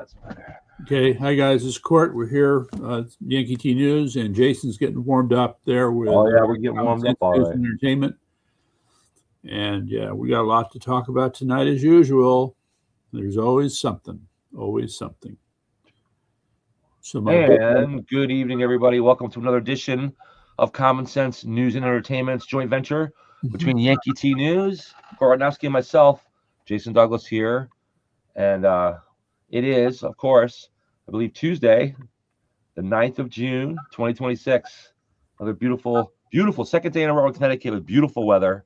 That's better. Okay, hi guys, this is Court. We're here, Yankee T News, and Jason's getting warmed up there with we're getting warmed up all News right. and Entertainment. And yeah, we got a lot to talk about tonight as usual. There's always something, always something. So And good evening, everybody. Welcome to another edition of Common Sense News and Entertainment's joint venture between Yankee T News, Court Runoffs, and myself, Jason Douglas here. And it is, of course, I believe Tuesday, the 9th of June, 2026. Another beautiful, beautiful second day in a row in Connecticut with beautiful weather.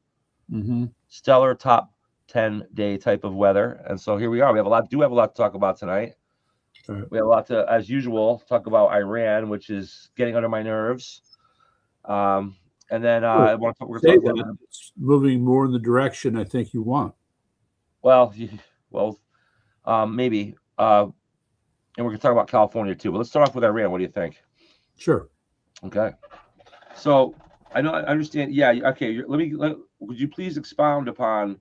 Stellar top 10-day type of weather. And so here we are. We have a lot to talk about tonight. We have a lot to, as usual, talk about Iran, which is getting under my nerves. And then I want to talk about moving more in the direction I think you want. Maybe. And we're going to talk about California too. But let's start off with Iran. What do you think? Sure. Okay. So I understand. Yeah. Okay. Would you please expound upon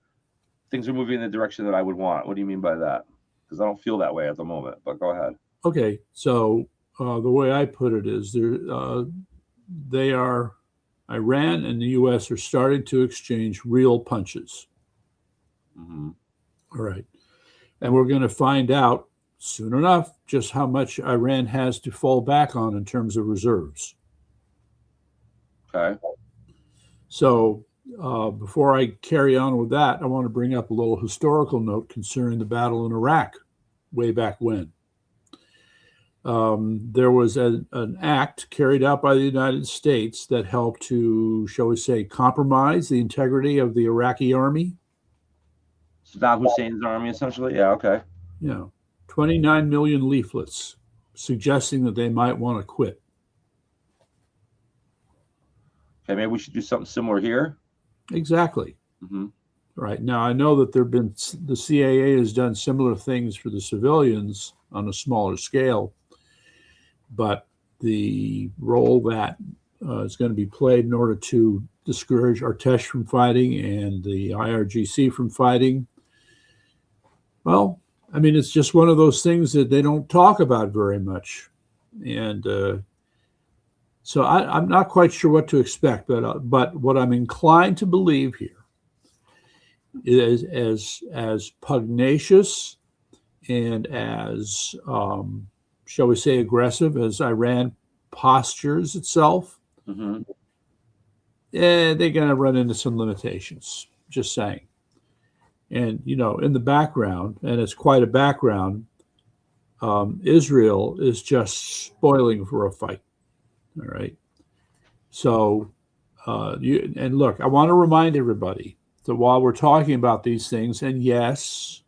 things are moving in the direction that I would want? What do you mean by that? Because I don't feel that way at the moment. But go ahead. Okay. So the way I put it is, Iran and the U.S. are starting to exchange real punches. All right. And we're going to find out soon enough just how much Iran has to fall back on in terms of reserves. Okay. So before I carry on with that, I want to bring up a little historical note concerning the battle in Iraq way back when. There was an act carried out by the United States that helped to, shall we say, compromise the integrity of the Iraqi army. Saddam Hussein's army, essentially? Yeah, okay. Yeah. 29 million leaflets suggesting that they might want to quit. Okay, maybe we should do something similar here. Exactly. Right. Now, I know that the CIA has done similar things for the civilians on a smaller scale, but the role that is going to be played in order to discourage Artesh from fighting and the IRGC from fighting, well, I mean, it's just one of those things that they don't talk about very much. And so I'm not quite sure what to expect, but what I'm inclined to believe here is as pugnacious and as, shall we say, aggressive as Iran postures itself, they're going to run into some limitations, just saying. And, in the background, and it's quite a background, Israel is just spoiling for a fight. All right. So, look, I want to remind everybody that while we're talking about these things, and yes,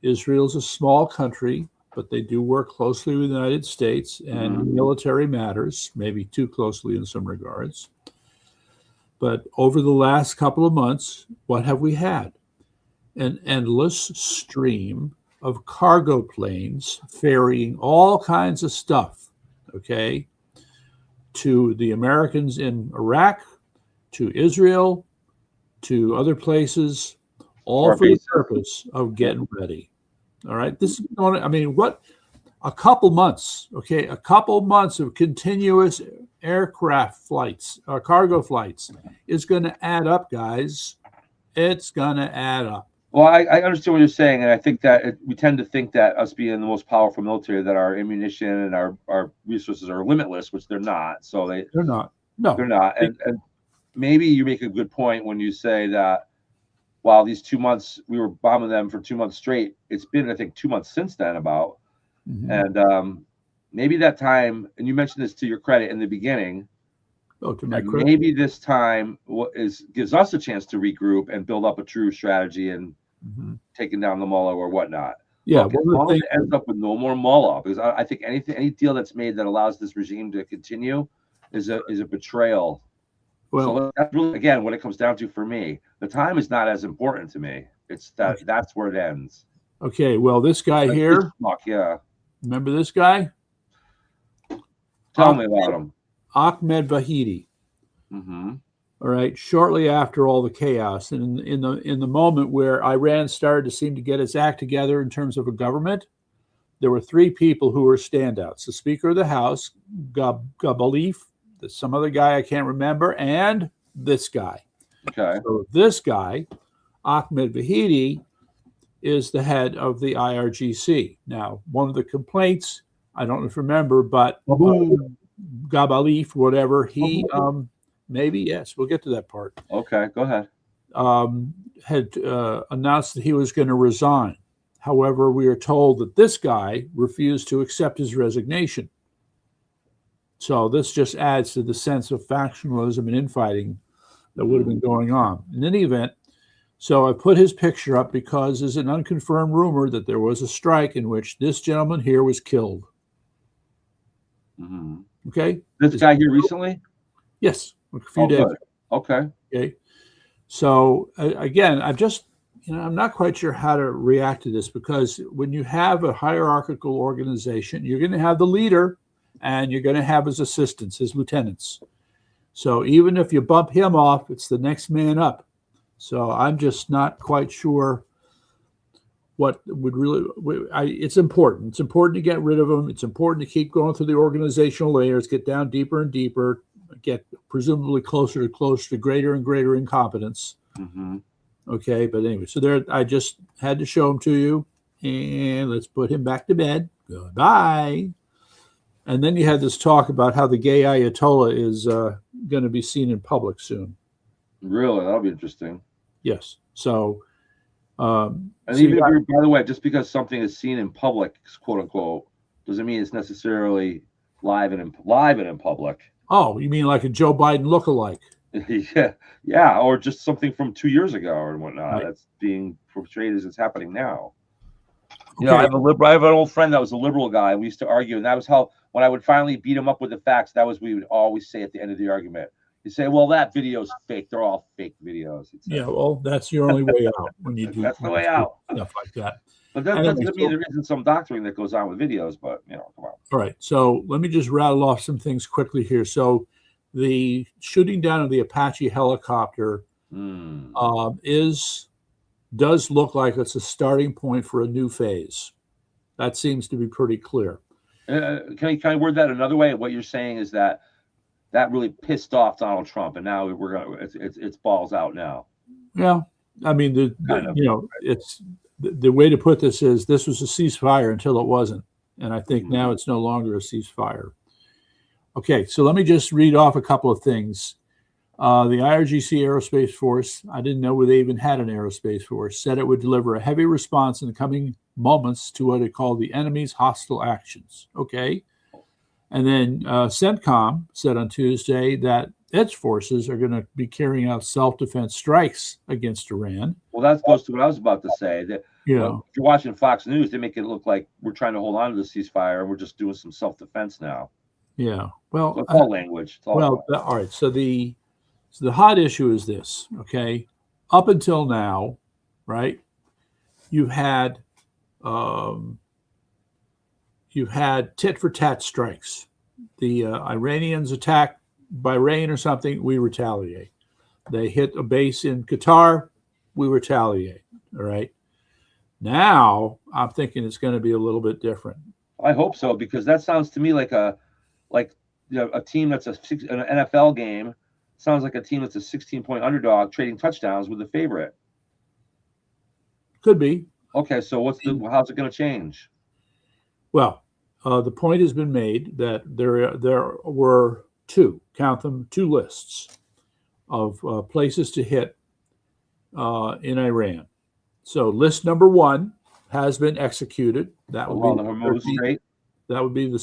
Israel's a small country, but they do work closely with the United States and military matters, maybe too closely in some regards. But over the last couple of months, what have we had? An endless stream of cargo planes ferrying all kinds of stuff, okay, to the Americans in Iraq, to Israel, to other places, all for the purpose of getting ready. All right. This is going to, a couple months of continuous aircraft flights, cargo flights is going to add up, guys. It's going to add up. Well, I understand what you're saying, and I think that we tend to think that us being the most powerful military, that our ammunition and our resources are limitless, which they're not. So they're not. No, they're not. And maybe you make a good point when you say that while these 2 months we were bombing them for 2 months straight, it's been, I think, 2 months since then about. And maybe that time, and you mentioned this to your credit in the beginning. Maybe this time gives us a chance to regroup and build up a true strategy and taking down the mullah or whatnot. Yeah, as long as it ends up with no more mullah, because I think any deal that's made that allows this regime to continue is a betrayal. Well, so that's really, again, what it comes down to for me. The time is not as important to me. It's that's where it ends. Okay, well, this guy here, yeah. Remember this guy? Tell me about him. Ahmed Vahidi. All right. Shortly after all the chaos, and in the moment where Iran started to seem to get its act together in terms of a government, there were three people who were standouts: the Speaker of the House, Gabalif, some other guy I can't remember, and this guy. Okay. So this guy, Ahmed Vahidi, is the head of the IRGC. Now, one of the complaints, I don't know if you remember, but Gabalif, whatever, he maybe, yes, we'll get to that part. Okay, go ahead. Had announced that he was going to resign. However, we are told that this guy refused to accept his resignation. So this just adds to the sense of factionalism and infighting that would have been going on. In any event, so I put his picture up because there's an unconfirmed rumor that there was a strike in which this gentleman here was killed. Mm-hmm. Okay? This guy here recently? Yes, a few days ago. Okay. Okay. So again, I'm not quite sure how to react to this, because when you have a hierarchical organization, you're going to have the leader and you're going to have his assistants, his lieutenants. So even if you bump him off, it's the next man up. So I'm just not quite sure what would really, it's important. It's important to get rid of them. It's important to keep going through the organizational layers, get down deeper and deeper, get presumably closer to greater and greater incompetence. Mm-hmm. Okay, but anyway, so there, I just had to show him to you, and let's put him back to bed. Goodbye. And then you had this talk about how the gay Ayatollah is going to be seen in public soon. Really? That'll be interesting. Yes. So, and so even if you're, by the way, just because something is seen in public, quote unquote, doesn't mean it's necessarily live and in public. Oh, you mean like a Joe Biden lookalike? yeah, or just something from 2 years ago or whatnot. Right. That's being portrayed as it's happening now. Okay. You know, I have an old friend that was a liberal guy. We used to argue, and that was how, when I would finally beat him up with the facts, that was what we would always say at the end of the argument. You say, well, that video's fake. They're all fake videos. Yeah, well, that's your only way out when you do that's the way out. Stuff like that. But that doesn't mean there isn't some doctoring that goes on with videos, but, you know, come on. All right, so let me just rattle off some things quickly here. So the shooting down of the Apache helicopter does look like it's a starting point for a new phase. That seems to be pretty clear. Can I word that another way? What you're saying is that really pissed off Donald Trump, and now it's balls out now. Yeah, I mean, it's the way to put this is this was a ceasefire until it wasn't, and I think now it's no longer a ceasefire. Okay, so let me just read off a couple of things. The IRGC Aerospace Force, I didn't know they even had an aerospace force, said it would deliver a heavy response in the coming moments to what it called the enemy's hostile actions. Okay. And then CENTCOM said on Tuesday that its forces are going to be carrying out self-defense strikes against Iran. Well, that goes to what I was about to say. That, if you're watching Fox News, they make it look like we're trying to hold on to the ceasefire and we're just doing some self-defense now. Yeah. Well, so it's all language. It's all all right. So the hot issue is this, okay? Up until now, right, you've had tit-for-tat strikes. The Iranians attack Bahrain or something, we retaliate. They hit a base in Qatar, we retaliate, all right? Now, I'm thinking it's going to be a little bit different. I hope so, because that sounds to me like a team that's an NFL game. Sounds like a team that's a 16-point underdog trading touchdowns with the favorite. Could be. Okay, so how's it going to change? Well, the point has been made that there were two lists of places to hit in Iran. So list number one has been executed. That would be the Hormuz Strait. That would be the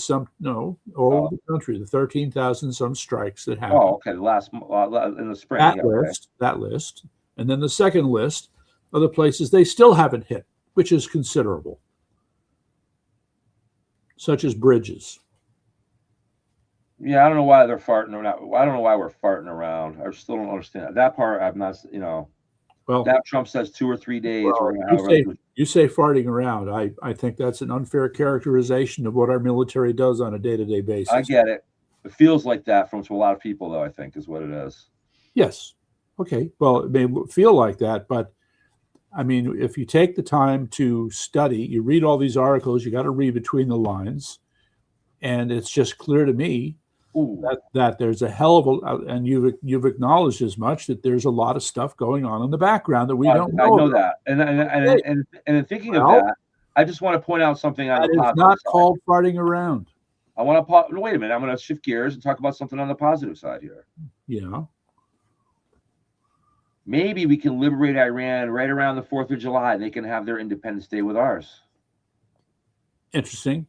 country, the 13,000 some strikes that happened. Oh, okay. The last in the spring. That list, and then the second list are the places they still haven't hit, which is considerable, such as bridges. Yeah, I don't know why they're farting or not. I don't know why we're farting around. I still don't understand that part. I'm not, Well, that Trump says 2 or 3 days. Well, you say farting around. I think that's an unfair characterization of what our military does on a day-to-day basis. I get it. It feels like that to a lot of people, though, I think, is what it is. Yes. Okay. Well, it may feel like that, but I mean, if you take the time to study, you read all these articles, you got to read between the lines, and it's just clear to me Ooh. that there's a hell of a, and you've acknowledged as much, that there's a lot of stuff going on in the background that we don't I know know about. that, Okay, and in thinking of well, that, I just want to point out something on the that is positive not side. called farting around. I want to wait a minute. I'm going to shift gears and talk about something on the positive side here. Yeah. Maybe we can liberate Iran right around the 4th of July. They can have their Independence Day with ours. Interesting.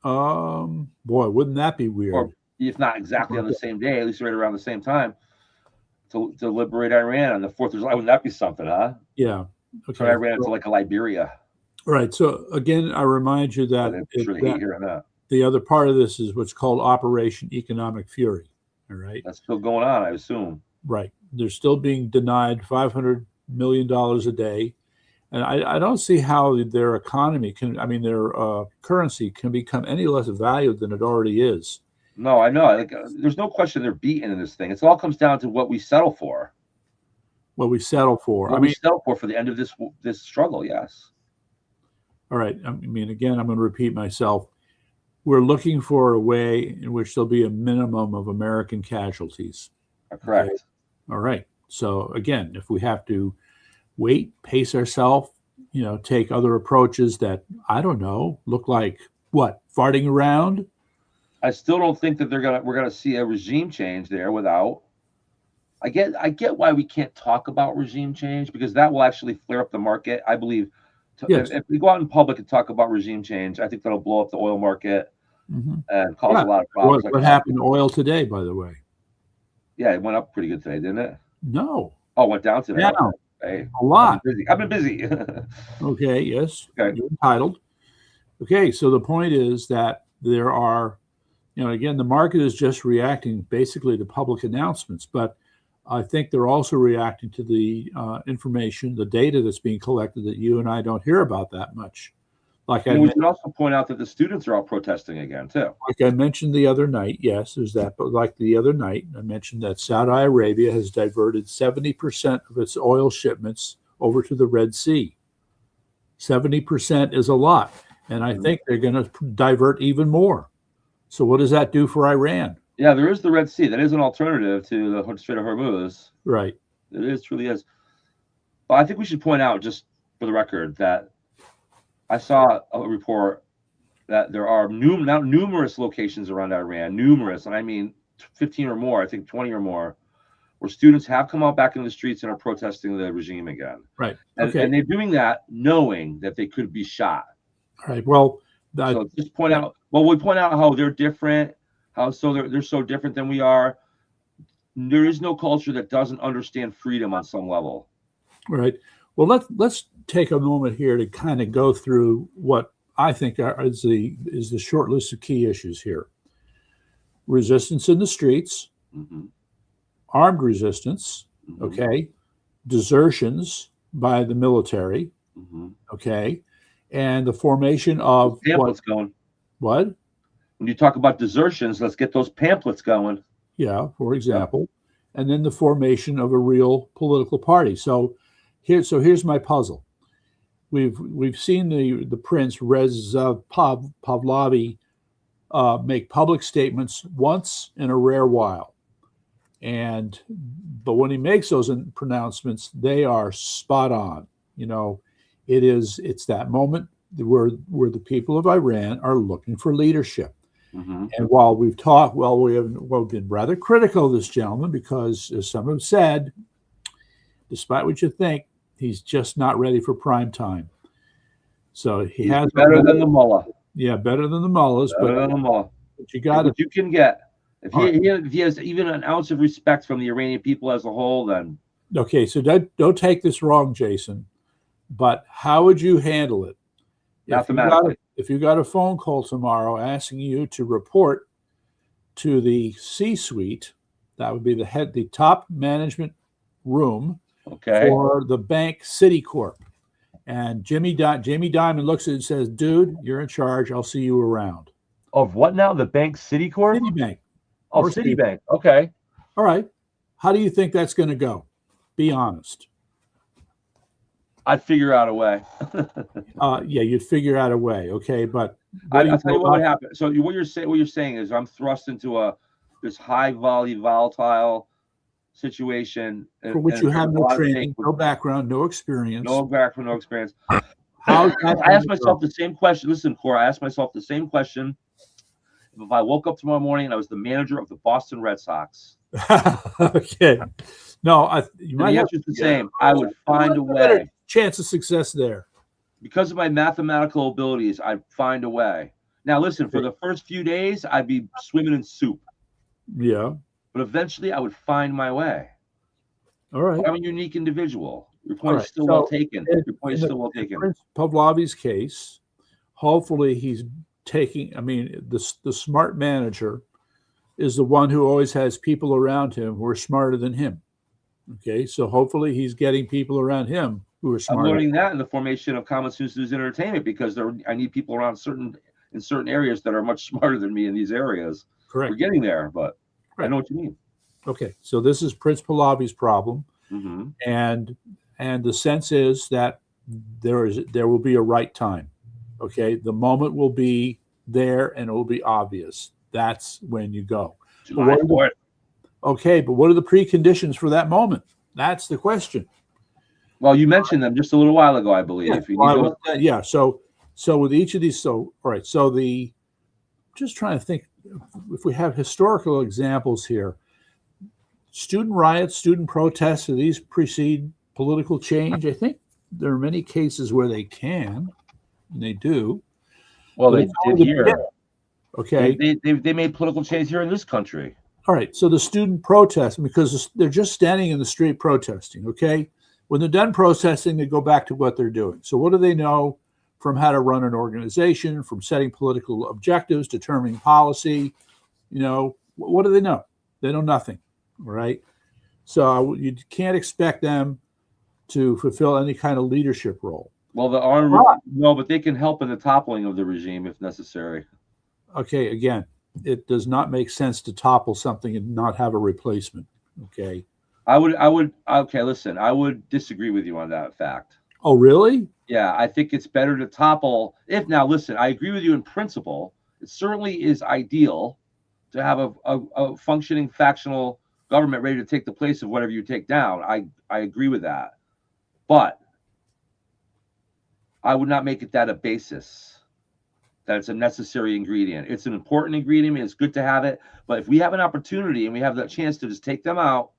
Boy, wouldn't that be weird? Or if not exactly on the same day, at least right around the same time, to liberate Iran on the 4th of July. Wouldn't that be something, huh? Yeah. Turn Okay. Iran into like a Liberia. Right. So again, I remind you that, I'm sure they hate hearing that. the other part of this is what's called Operation Economic Fury. All right. That's still going on, I assume. Right. They're still being denied $500 million a day. And I don't see how their economy can, I mean, their currency can become any less valued than it already is. No, I know. Like, there's no question they're beaten in this thing. It all comes down to what we settle for. What we settle for. What we settle for the end of this struggle, yes. All right. I mean, again, I'm going to repeat myself. We're looking for a way in which there'll be a minimum of American casualties. Correct. Okay? All right. So again, if we have to wait, pace ourselves, take other approaches that, I don't know, look like what? Farting around? I still don't think that we're gonna see a regime change there without. I get why we can't talk about regime change, because that will actually flare up the market. I believe Yes. if we go out in public and talk about regime change, I think that'll blow up the oil market and cause a lot of problems. What happened to oil today, by the way? Yeah, it went up pretty good today, didn't it? No. Oh, it went down today. Yeah. Okay. Hey, A lot. I've been busy. Okay, yes. Okay. You're entitled. Okay, so the point is that there are, again, the market is just reacting basically to public announcements, but I think they're also reacting to the information, the data that's being collected that you and I don't hear about that much. We should also point out that the students are all protesting again, too. Like I mentioned the other night, yes, there's that. But like the other night, I mentioned that Saudi Arabia has diverted 70% of its oil shipments over to the Red Sea. 70% is a lot. And I think they're going to divert even more. So what does that do for Iran? Yeah, there is the Red Sea. That is an alternative to the Strait of Hormuz. Right. It truly is. But I think we should point out, just for the record, that I saw a report that there are numerous locations around Iran, numerous, and I mean 15 or more, I think 20 or more, where students have come out back in the streets and are protesting the regime again. Right. And they're doing that knowing that they could be shot. All right. Well, so just point out. Well, we point out how they're different, how they're so different than we are. There is no culture that doesn't understand freedom on some level. Right. Well, let's take a moment here to kind of go through what I think is the short list of key issues here. Resistance in the streets, armed resistance, okay, desertions by the military, okay, and the formation of pamphlets going. What? When you talk about desertions, let's get those pamphlets going. Yeah, for example, and then the formation of a real political party. So here's my puzzle. We've seen the Prince Reza Pahlavi make public statements once in a rare while, but when he makes those pronouncements, they are spot on. It's that moment where the people of Iran are looking for leadership. And while we've been rather critical of this gentleman because, as some have said, despite what you think, he's just not ready for prime time. So he's better than the mullah. Yeah, better than the mullahs. Better than the mullah. But you got it. You can get if he has even an ounce of respect from the Iranian people as a whole, then okay. So don't take this wrong, Jason. But how would you handle it? Mathematically. If you got a phone call tomorrow asking you to report to the C-suite, that would be the top management room for the bank Citicorp. And Jamie Dimon looks at it and says, "Dude, you're in charge. I'll see you around." Of what now? The bank Citicorp? Citibank. Oh, Citibank. Okay. All right. How do you think that's going to go? Be honest. I'd figure out a way. Yeah, you'd figure out a way. Okay, but I'll tell you what would happen. So what you're saying is I'm thrust into this high volatile situation, for which you there's have a no lot of training, no background, no experience. no background, no experience. How's I that asked gonna myself go? the same question. Listen, Cora, I asked myself the same question. If I woke up tomorrow morning and I was the manager of the Boston Red Sox, Okay. No, you and might the have answer's the same. I would find a better way. chance of success there. Because of my mathematical abilities, I'd find a way. Now, listen, for the first few days, I'd be swimming in soup. Yeah. But eventually, I would find my way. All right. But I'm a unique individual. Your All point right. is still So well taken. Your point is in still well taken. Prince Pavlovi's case, hopefully he's taking. I mean, the smart manager is the one who always has people around him who are smarter than him. Okay, so hopefully he's getting people around him who are I'm smarter. learning that in the formation of Common Sense News and Entertainment because I need people around in certain areas that are much smarter than me in these areas. Correct. We're getting there, but I know what you mean. Okay, so this is Prince Pahlavi's problem, and the sense is that there will be a right time. Okay, the moment will be there and it will be obvious. That's when you go. July 4th. Okay, but what are the preconditions for that moment? That's the question. Well, you mentioned them just a little while ago, I believe. Yeah. So with each of these, all right. So just trying to think if we have historical examples here. Student riots, student protests, do these precede political change? I think there are many cases where they can, and they do. Well, they did here. Okay. They made political change here in this country. All right. So the student protest, because they're just standing in the street protesting. Okay. When they're done protesting, they go back to what they're doing. So what do they know from how to run an organization, from setting political objectives, determining policy? What do they know? They know nothing. Right. So you can't expect them to fulfill any kind of leadership role. Well, but they can help in the toppling of the regime if necessary. Okay, again, it does not make sense to topple something and not have a replacement. Okay. Okay, listen, I would disagree with you on that fact. Oh, really? Yeah, I think it's better to topple. Now listen, I agree with you in principle. It certainly is ideal to have a functioning factional government ready to take the place of whatever you take down. I agree with that. But I would not make it that a basis, that it's a necessary ingredient. It's an important ingredient. It's good to have it. But if we have an opportunity and we have that chance to just take them out,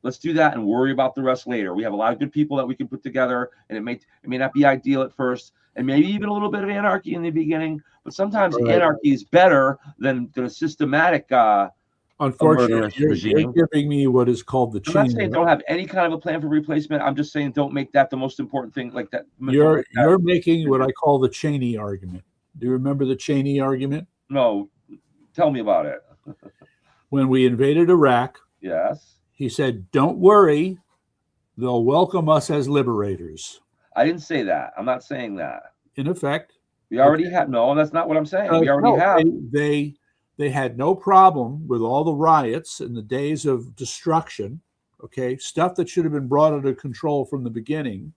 let's do that and worry about the rest later. We have a lot of good people that we can put together, and it may not be ideal at first, and maybe even a little bit of anarchy in the beginning. But sometimes anarchy is better than a systematic unfortunately, you're giving me what is called the chain. I'm not saying don't have any kind of a plan for replacement. I'm just saying don't make that the most important thing like that. You're making what I call the Cheney argument. Do you remember the Cheney argument? No. Tell me about it. When we invaded Iraq, yes, he said, "Don't worry, they'll welcome us as liberators." I didn't say that. I'm not saying that. In effect, we already have. No, that's not what I'm saying. We already have. They had no problem with all the riots in the days of destruction, okay, stuff that should have been brought under control from the beginning.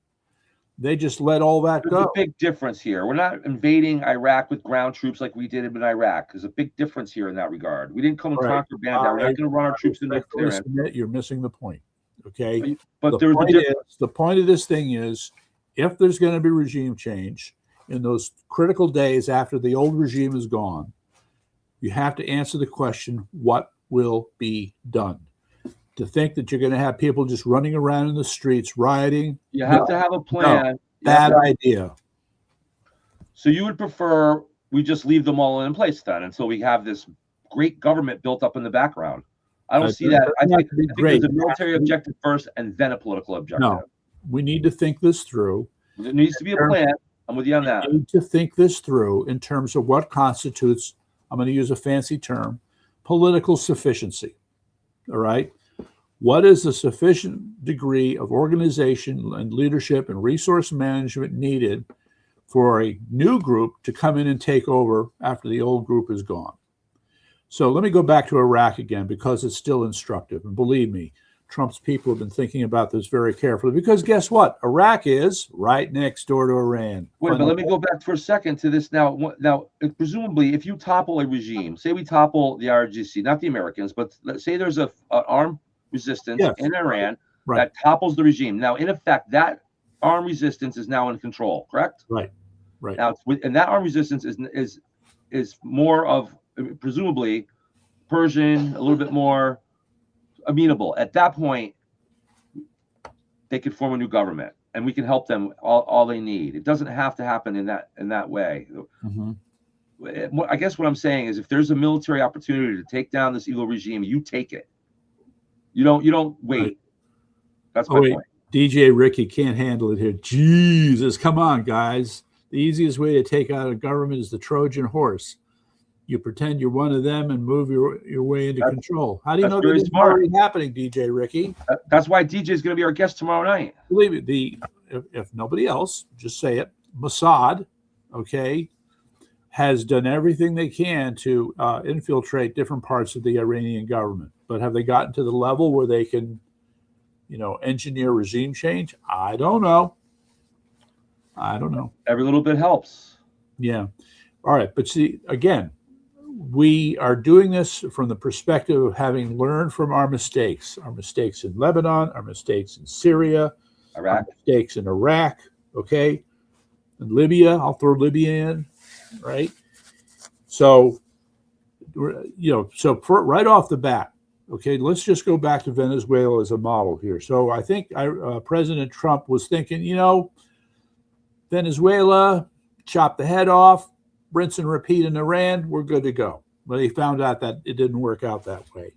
They just let all that go. There's a big difference here. We're not invading Iraq with ground troops like we did in Iraq. There's a big difference here in that regard. We didn't come and conquer Baghdad. We're not going to run our troops into Tehran. You're missing the point, okay? But there's a difference. The point of this thing is, if there's going to be regime change in those critical days after the old regime is gone, you have to answer the question, what will be done? To think that you're going to have people just running around in the streets rioting. You have to have a plan. No, bad idea. So you would prefer we just leave them all in place then until we have this great government built up in the background? I don't see that. I think there's a military objective first and then a political objective. No, we need to think this through. There needs to be a plan. I'm with you on that. We need to think this through in terms of what constitutes, I'm going to use a fancy term, political sufficiency. All right? What is the sufficient degree of organization and leadership and resource management needed for a new group to come in and take over after the old group is gone? So let me go back to Iraq again because it's still instructive. And believe me, Trump's people have been thinking about this very carefully because guess what? Iraq is right next door to Iran. Wait, but let me go back for a second to this now. Now, presumably, if you topple a regime, say we topple the IRGC, not the Americans, but let's say there's an armed resistance in Iran that topples the regime. Now, in effect, that armed resistance is now in control, correct? Right. Now, and that armed resistance is more of presumably Persian, a little bit more amenable. At that point, they could form a new government, and we can help them all they need. It doesn't have to happen in that way. I guess what I'm saying is, if there's a military opportunity to take down this evil regime, you take it. You don't wait. Right. That's my point. DJ Ricky can't handle it here. Jesus, come on, guys. The easiest way to take out a government is the Trojan horse. You pretend you're one of them and move your way into control. How do you know that it's already happening, DJ Ricky? That's why DJ is going to be our guest tomorrow night. Believe me, if nobody else, just say it. Mossad, has done everything they can to infiltrate different parts of the Iranian government. But have they gotten to the level where they can, engineer regime change? I don't know. Every little bit helps. Yeah. All right. But see, again, we are doing this from the perspective of having learned from our mistakes in Lebanon, our mistakes in Syria, Iraq, our mistakes in Iraq, and Libya. I'll throw Libya in, right? So, right off the bat, let's just go back to Venezuela as a model here. So I think President Trump was thinking, Venezuela, chop the head off, rinse and repeat in Iran, we're good to go. But he found out that it didn't work out that way.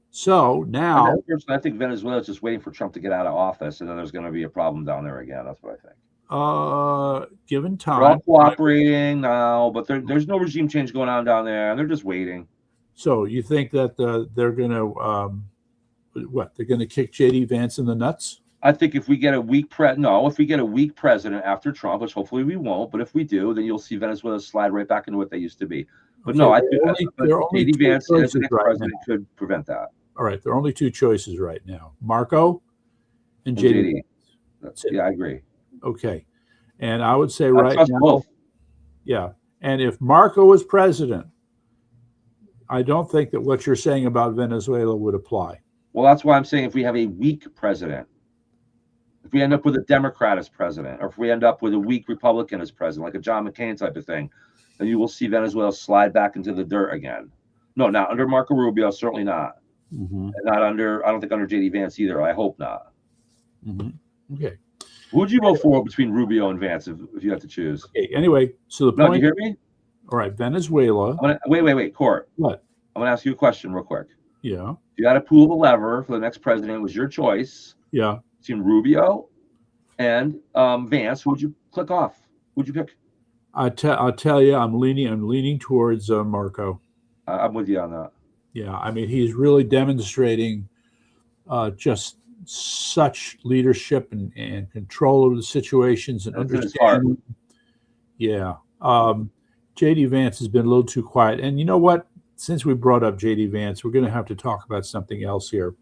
So now... I think Venezuela is just waiting for Trump to get out of office, and then there's going to be a problem down there again. That's what I think. Given time... We're all cooperating now, but there's no regime change going on down there, and they're just waiting. So you think that they're going to... They're going to kick J.D. Vance in the nuts? I think if we get a weak president after Trump, which hopefully we won't, but if we do, then you'll see Venezuela slide right back into what they used to be. But no, I think J.D. Vance as the next president could prevent that. All right, there are only two choices right now: Marco and J.D. Yeah, I agree. Okay, and I would say right now, both. Yeah, and if Marco was president, I don't think that what you're saying about Venezuela would apply. Well, that's why I'm saying if we have a weak president. If we end up with a Democrat as president, or if we end up with a weak Republican as president, like a John McCain type of thing, then you will see Venezuela slide back into the dirt again. No, not under Marco Rubio, certainly not. And not under, I don't think under J.D. Vance either. I hope not. Okay. Who would you vote for between Rubio and Vance if you had to choose? Okay. Anyway, so the point. No, you hear me? All right, Venezuela. Wait, Court. What? I'm going to ask you a question real quick. Yeah. If you had to pull the lever for the next president, it was your choice. Yeah. Between Rubio and Vance, who would you click off? Who would you pick? I'll tell you, I'm leaning towards Marco. I'm with you on that. Yeah, I mean, he's really demonstrating just such leadership and control of the situations and understanding. Yeah. J.D. Vance has been a little too quiet. And you know what? Since we brought up J.D. Vance, we're going to have to talk about something else here.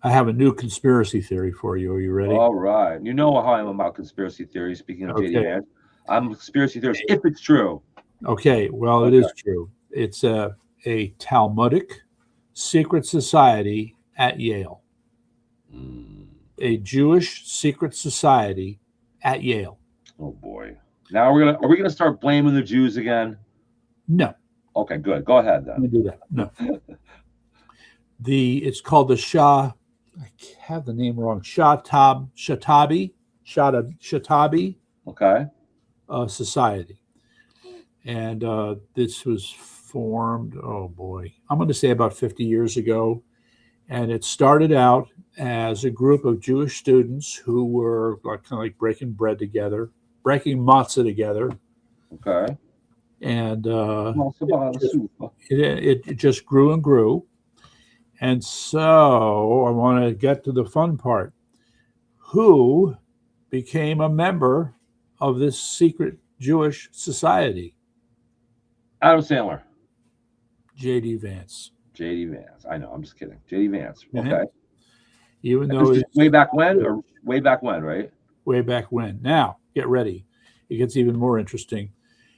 I have a new conspiracy theory for you. Are you ready? All right. You know how I'm about conspiracy theories. Speaking of J.D. Vance, I'm a conspiracy theorist if it's true. Okay. Well, it is true. It's a Talmudic secret society at Yale. A Jewish secret society at Yale. Oh boy. Now are we gonna start blaming the Jews again? No. Okay, good. Go ahead then. Let me do that. No. It's called the Shah. I have the name wrong. Shatabi. Okay. Society, and this was formed. Oh boy, I'm going to say about 50 years ago, and it started out as a group of Jewish students who were kind of like breaking bread together, breaking matzah together. Okay. And it just grew and grew. And so I want to get to the fun part. Who became a member of this secret Jewish society? Adam Sandler. J.D. Vance. J.D. Vance. I know. I'm just kidding. J.D. Vance. Okay. Okay. Even And though this is it's way back when, or way back when, right? way back when. Now, get ready. It gets even more interesting.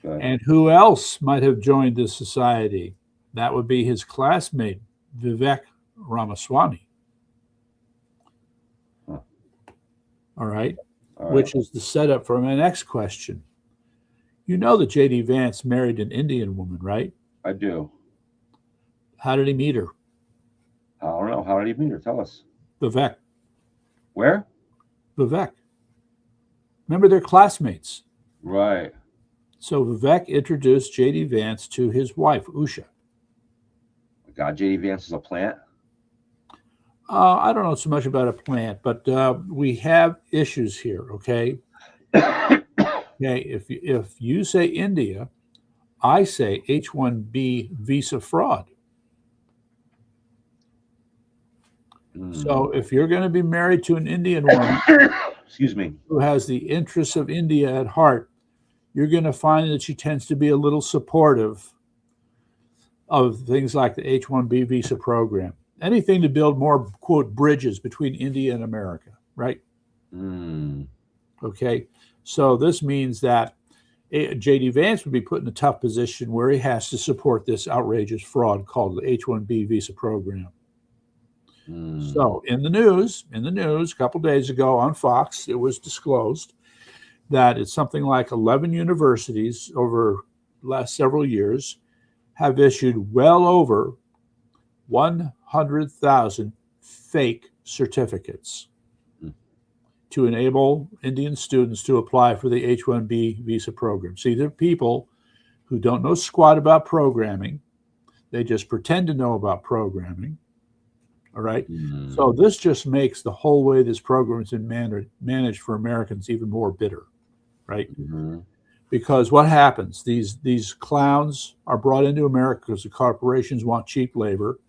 Good. And who else might have joined this society? That would be his classmate, Vivek Ramaswamy. Huh. All right. All right. Which is the setup for my next question. You know that J.D. Vance married an Indian woman, right? I do. How did he meet her? I don't know. How did he meet her? Tell us. Vivek. Where? Vivek. Remember, they're classmates. Right. So Vivek introduced J.D. Vance to his wife, Usha. God, J.D. Vance is a plant. I don't know so much about a plant, but we have issues here, okay? Okay, if you say India, I say H-1B visa fraud. So if you're going to be married to an Indian woman excuse me, who has the interests of India at heart, you're going to find that she tends to be a little supportive of things like the H-1B visa program. Anything to build more, quote, bridges between India and America, right? Okay, so this means that J.D. Vance would be put in a tough position where he has to support this outrageous fraud called the H-1B visa program. So in the news, a couple of days ago on Fox, it was disclosed that it's something like 11 universities over the last several years have issued well over 100,000 fake certificates to enable Indian students to apply for the H-1B visa program. See, they're people who don't know squat about programming. They just pretend to know about programming. All right. So this just makes the whole way this program has been managed for Americans even more bitter, right? Because what happens? These clowns are brought into America because the corporations want cheap labor,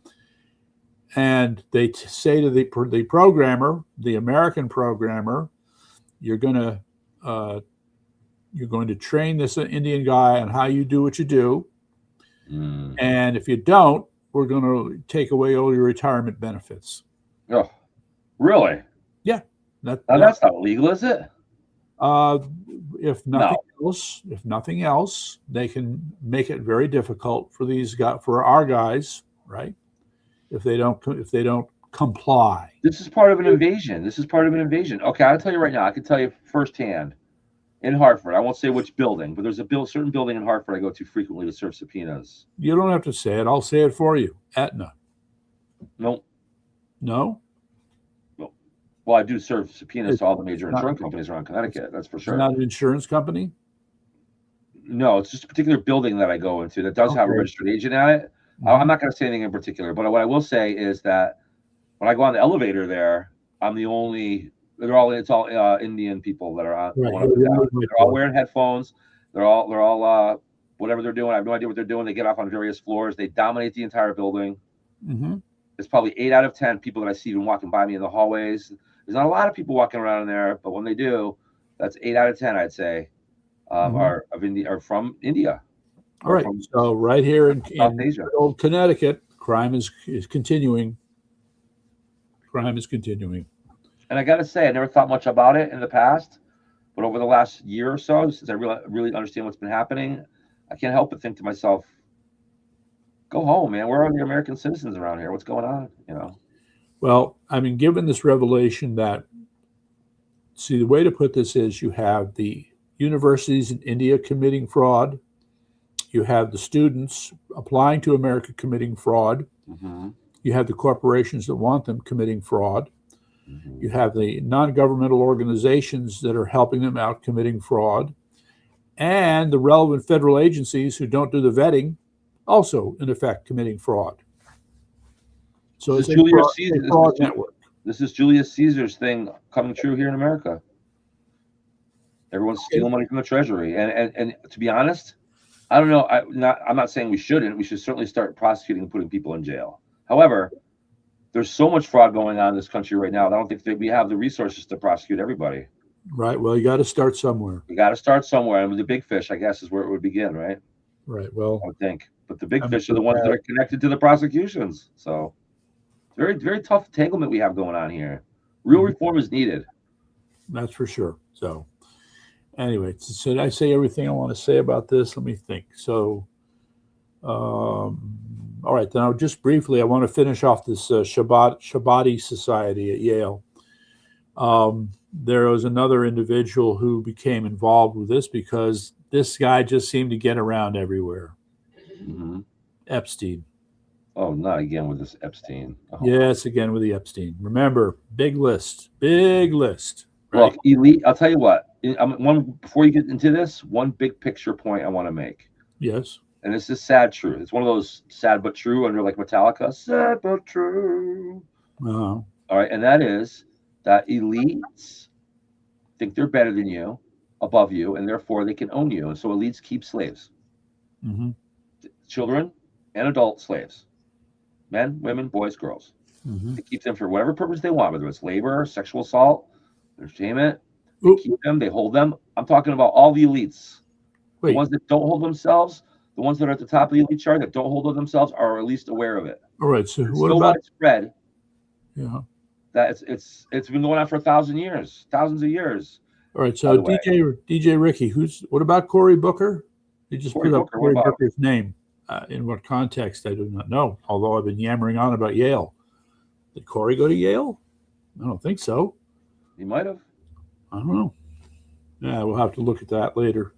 and they say to the programmer, the American programmer, you're going to train this Indian guy on how you do what you do, and if you don't, we're going to take away all your retirement benefits. Oh, really? Yeah. That's not illegal, is it? If nothing else, they can make it very difficult for these guys, for our guys, right? If they don't comply. This is part of an invasion. Okay, I'll tell you right now. I can tell you firsthand. In Hartford, I won't say which building, but there's a certain building in Hartford I go to frequently to serve subpoenas. You don't have to say it. I'll say it for you. Aetna. Nope. No? Nope. Well, I do serve subpoenas to all the major insurance companies around Connecticut. That's for sure. It's not an insurance company? No, it's just a particular building that I go into that does have a registered agent at it. I'm not going to say anything in particular, but what I will say is that when I go on the elevator there, I'm the only. It's all Indian people that are on. They're all wearing headphones. They're all whatever they're doing. I have no idea what they're doing. They get off on various floors. They dominate the entire building. It's probably 8 out of 10 people that I see even walking by me in the hallways. There's not a lot of people walking around in there, but when they do, that's 8 out of 10, I'd say, are from India. All right. So right here in old Connecticut, crime is continuing. Crime is continuing. And I got to say, I never thought much about it in the past, but over the last year or so, since I really understand what's been happening, I can't help but think to myself, go home, man. Where are the American citizens around here? What's going on? Well, I mean, given this revelation the way to put this is you have the universities in India committing fraud. You have the students applying to America committing fraud. You have the corporations that want them committing fraud. You have the non-governmental organizations that are helping them out committing fraud, and the relevant federal agencies who don't do the vetting also, in effect, committing fraud. So it's a fraud network. This is Julius Caesar's thing coming true here in America. Everyone's stealing money from the Treasury, and to be honest, I don't know. I'm not saying we shouldn't. We should certainly start prosecuting and putting people in jail. However, there's so much fraud going on in this country right now. I don't think that we have the resources to prosecute everybody. Right. Well, you got to start somewhere. You got to start somewhere, and with the big fish, I guess, is where it would begin, right? Right. Well, I would think. But the big fish are the ones that are connected to the prosecutions. So very, very tough entanglement we have going on here. Real reform is needed. That's for sure. So anyway, so did I say everything I want to say about this? Let me think. So, all right, then I'll just briefly, I want to finish off this Shabbat Society at Yale. There was another individual who became involved with this because this guy just seemed to get around everywhere. Mm-hmm. Epstein. Oh, not again with this Epstein. Oh. Yes, again with the Epstein. Remember, big list. Right? Look, elite. I'll tell you what. Before you get into this, one big picture point I want to make. Yes. And this is sad true. It's one of those sad but true under like Metallica. Sad but true. Uh-huh. All right, and that is that elites think they're better than you, above you, and therefore they can own you. And so elites keep slaves. Mm-hmm. Children and adult slaves. Men, women, boys, girls. Mm-hmm. They keep them for whatever purpose they want, whether it's labor, sexual assault, entertainment. They keep them, they hold them. I'm talking about all the elites. Wait. The ones that don't hold themselves, the ones that are at the top of the elite chart that don't hold themselves are at least aware of it. All right. So it's what so about widespread? Yeah. That it's been going on for 1,000 years, thousands of years. All right. So DJ Ricky, what about Cory Booker? He just put up Cory Booker's name. In what context, I do not know. Although I've been yammering on about Yale. Did Cory go to Yale? I don't think so. He might have. I don't know. Yeah, we'll have to look at that later.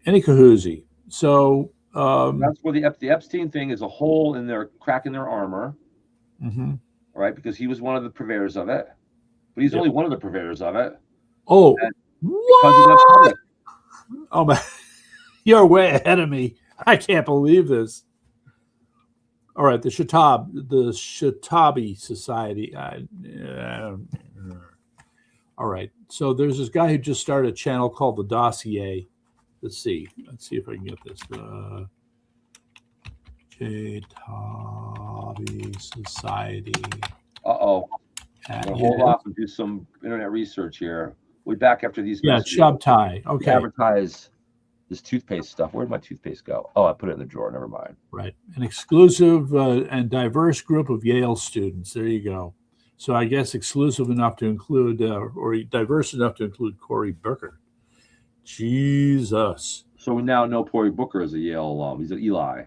Any kahoozy. So that's where the Epstein thing is a hole in their crack in their armor. Mm-hmm. Right, because he was one of the purveyors of it, but he's only one of the purveyors of it. Oh, what? Oh man, you're way ahead of me. I can't believe this. All right, the Shatabi Society. All right, so there's this guy who just started a channel called The Dossier. Let's see if I can get this. Shatabi Society. Hold off and do some internet research here. We'll be back after these. Yeah, Shabtai. Okay. Advertise this toothpaste stuff. Where'd my toothpaste go? Oh, I put it in the drawer. Never mind. Right. An exclusive and diverse group of Yale students. There you go. So I guess exclusive enough to include, or diverse enough to include Cory Booker. Jesus. So we now know Cory Booker is a Yale alum. He's an Eli.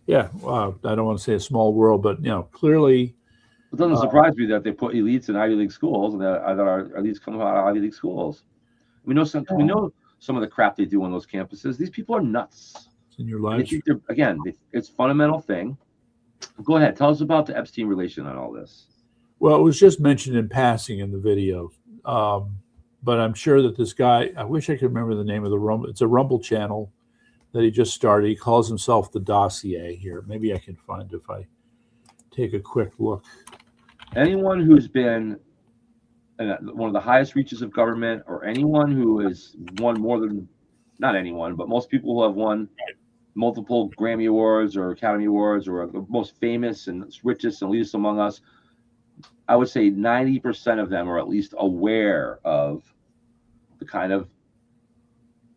Yeah. Well, I don't want to say a small world, but clearly. It doesn't surprise me that they put elites in Ivy League schools and that our elites come out of Ivy League schools. We know some of the crap they do on those campuses. These people are nuts. It's in your lives. It's a fundamental thing. Go ahead. Tell us about the Epstein relation on all this. Well, it was just mentioned in passing in the video. But I'm sure that this guy, I wish I could remember the name of the Rumble. It's a Rumble channel that he just started. He calls himself The Dossier here. Maybe I can find it if I take a quick look. Anyone who's been one of the highest reaches of government, or anyone who has won more than, not anyone, but most people who have won multiple Grammy Awards or Academy Awards, or the most famous and richest and least among us, I would say 90% of them are at least aware of the kind of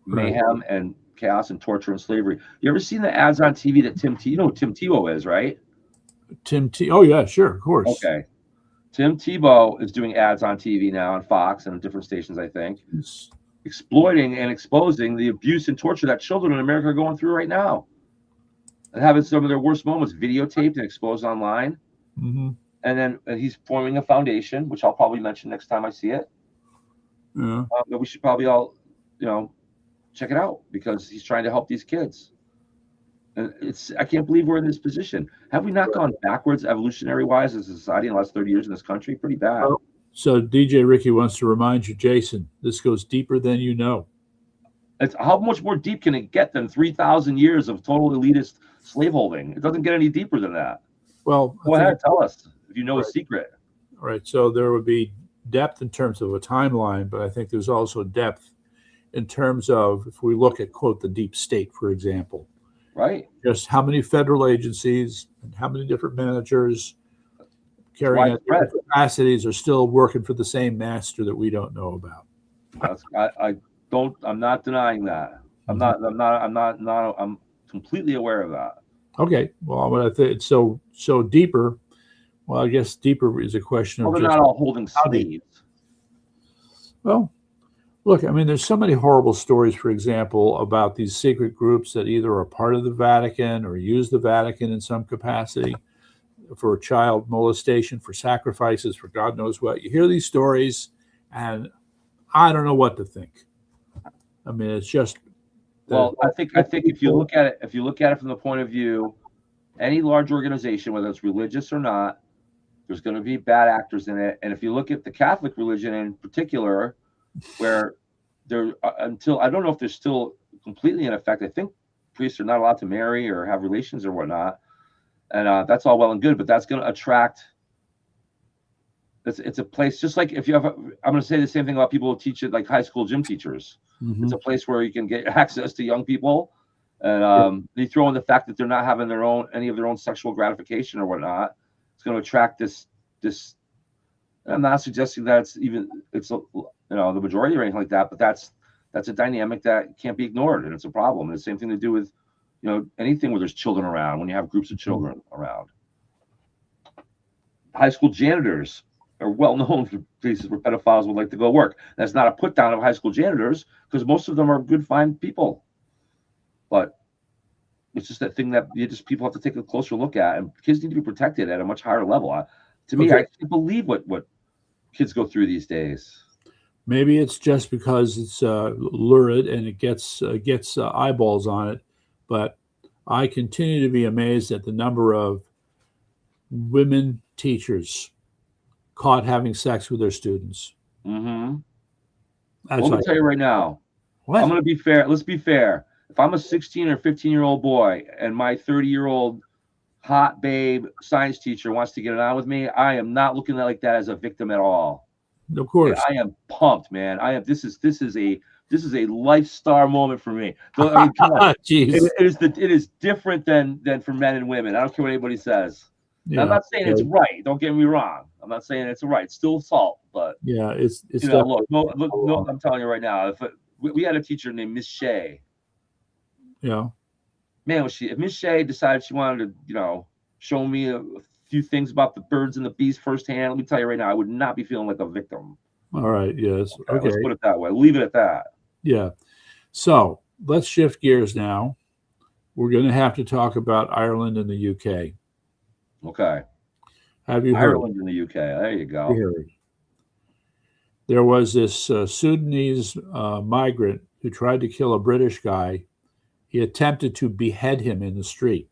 mayhem and chaos and torture and slavery. You ever seen the ads on TV that you know who Tim Tebow is, right? Oh yeah, sure, of course. Okay. Tim Tebow is doing ads on TV now on Fox and different stations, I think, exploiting and exposing the abuse and torture that children in America are going through right now, and having some of their worst moments videotaped and exposed online. Mm-hmm. And then he's forming a foundation, which I'll probably mention next time I see it. Yeah. That we should probably all, check it out, because he's trying to help these kids. And I can't believe we're in this position. Have we not gone backwards evolutionary wise as a society in the last 30 years in this country? Pretty bad. So DJ Ricky wants to remind you, Jason, this goes deeper than you know. It's how much more deep can it get than 3,000 years of total elitist slaveholding? It doesn't get any deeper than that. Well, go ahead, tell us if you know a secret. All right. So there would be depth in terms of a timeline, but I think there's also depth in terms of, if we look at, quote, the deep state, for example. Right. Just how many federal agencies and how many different managers carrying out different capacities are still working for the same master that we don't know about. I'm not denying that. I'm completely aware of that. Okay. Well, but I think so deeper. Well, I guess deeper is a question Well, of they're just not all holding how deep. slaves. Well, look, I mean, there's so many horrible stories, for example, about these secret groups that either are part of the Vatican or use the Vatican in some capacity for child molestation, for sacrifices, for God knows what. You hear these stories, and I don't know what to think. I mean, it's just Well, I think if you look at it from the point of view, any large organization, whether it's religious or not, there's going to be bad actors in it. And if you look at the Catholic religion in particular, where there until I don't know if they're still completely in effect. I think priests are not allowed to marry or have relations or whatnot, and that's all well and good. But that's going to attract. It's a place just like if you have. I'm going to say the same thing about people who teach it, like high school gym teachers. Mhm. It's a place where you can get access to young people, and Yeah. they throw in the fact that they're not having any of their own sexual gratification or whatnot. It's going to attract this. I'm not suggesting that it's the majority or anything like that, but that's a dynamic that can't be ignored, and it's a problem. And the same thing to do with anything where there's children around. When you have groups of children around, high school janitors are well known for places where pedophiles would like to go work. That's not a put down of high school janitors because most of them are good, fine people, but it's just that thing that people have to take a closer look at, and kids need to be protected at a much higher level. To me, Okay. I can't believe what kids go through these days. Maybe it's just because it's lurid and it gets eyeballs on it, but I continue to be amazed at the number of women teachers caught having sex with their students. Mm-hmm. That's Well, let me like, tell you right now. I'm what? going to be fair. Let's be fair. If I'm a 16 or 15-year-old boy and my 30-year-old hot babe science teacher wants to get it on with me, I am not looking at it like that as a victim at all. Of Okay, course. I am pumped, man. I am. This is a lifestar moment for me. I mean, come on. Jeez. It is different than for men and women. I don't care what anybody says. And I'm Yeah. not saying it's Okay. right. Don't get me wrong. I'm not saying it's right. It's still assault, but Yeah. It's look, definitely no, I'm telling you right now. If we had a teacher named Miss Shea, yeah. man, if Miss Shea decided she wanted to, show me a few things about the birds and the bees firsthand, let me tell you right now, I would not be feeling like a victim. All right. Yes. Okay, let's Okay. put it that way. Leave it at that. Yeah. So let's shift gears now. We're going to have to talk about Ireland and the UK. Okay. Have you heard? Ireland and the UK. There you Have go. you heard? There was this Sudanese migrant who tried to kill a British guy. He attempted to behead him in the street.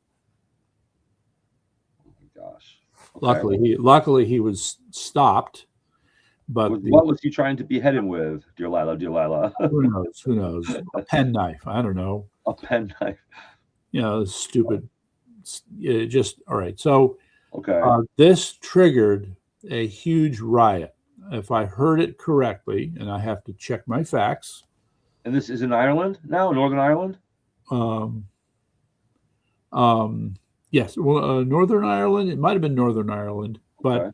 Oh my gosh. Okay. Luckily he was stopped. But What was he trying to behead him with, dear Lila? Dear Lila? who knows? Who knows? A penknife. I don't know. A penknife. Stupid. Just all right. So Okay. this triggered a huge riot. If I heard it correctly, and I have to check my facts. And this is in Ireland now, Northern Ireland? Yes. Well, Northern Ireland. It might have been Northern Ireland, but Okay.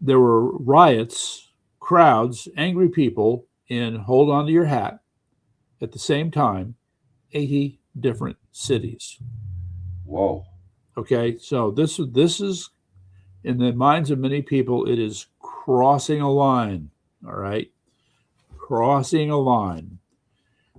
there were riots, crowds, angry people in hold on to your hat at the same time, 80 different cities. Whoa. Okay, so this is in the minds of many people, it is crossing a line. All right, crossing a line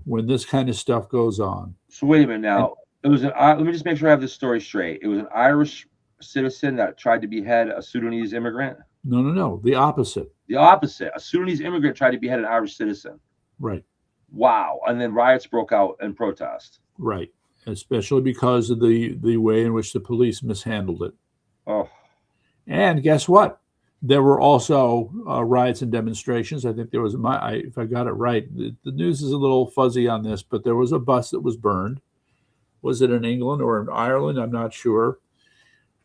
when this kind of stuff goes on. So wait a minute now. Let me just make sure I have this story straight. It was an Irish citizen that tried to behead a Sudanese immigrant. No, the opposite. The opposite. A Sudanese immigrant tried to behead an Irish citizen. Right. Wow. And then riots broke out in protest. Right. Especially because of the way in which the police mishandled it. Oh. And guess what? There were also riots and demonstrations. I think there was if I got it right, the news is a little fuzzy on this, but there was a bus that was burned. Was it in England or in Ireland? I'm not sure.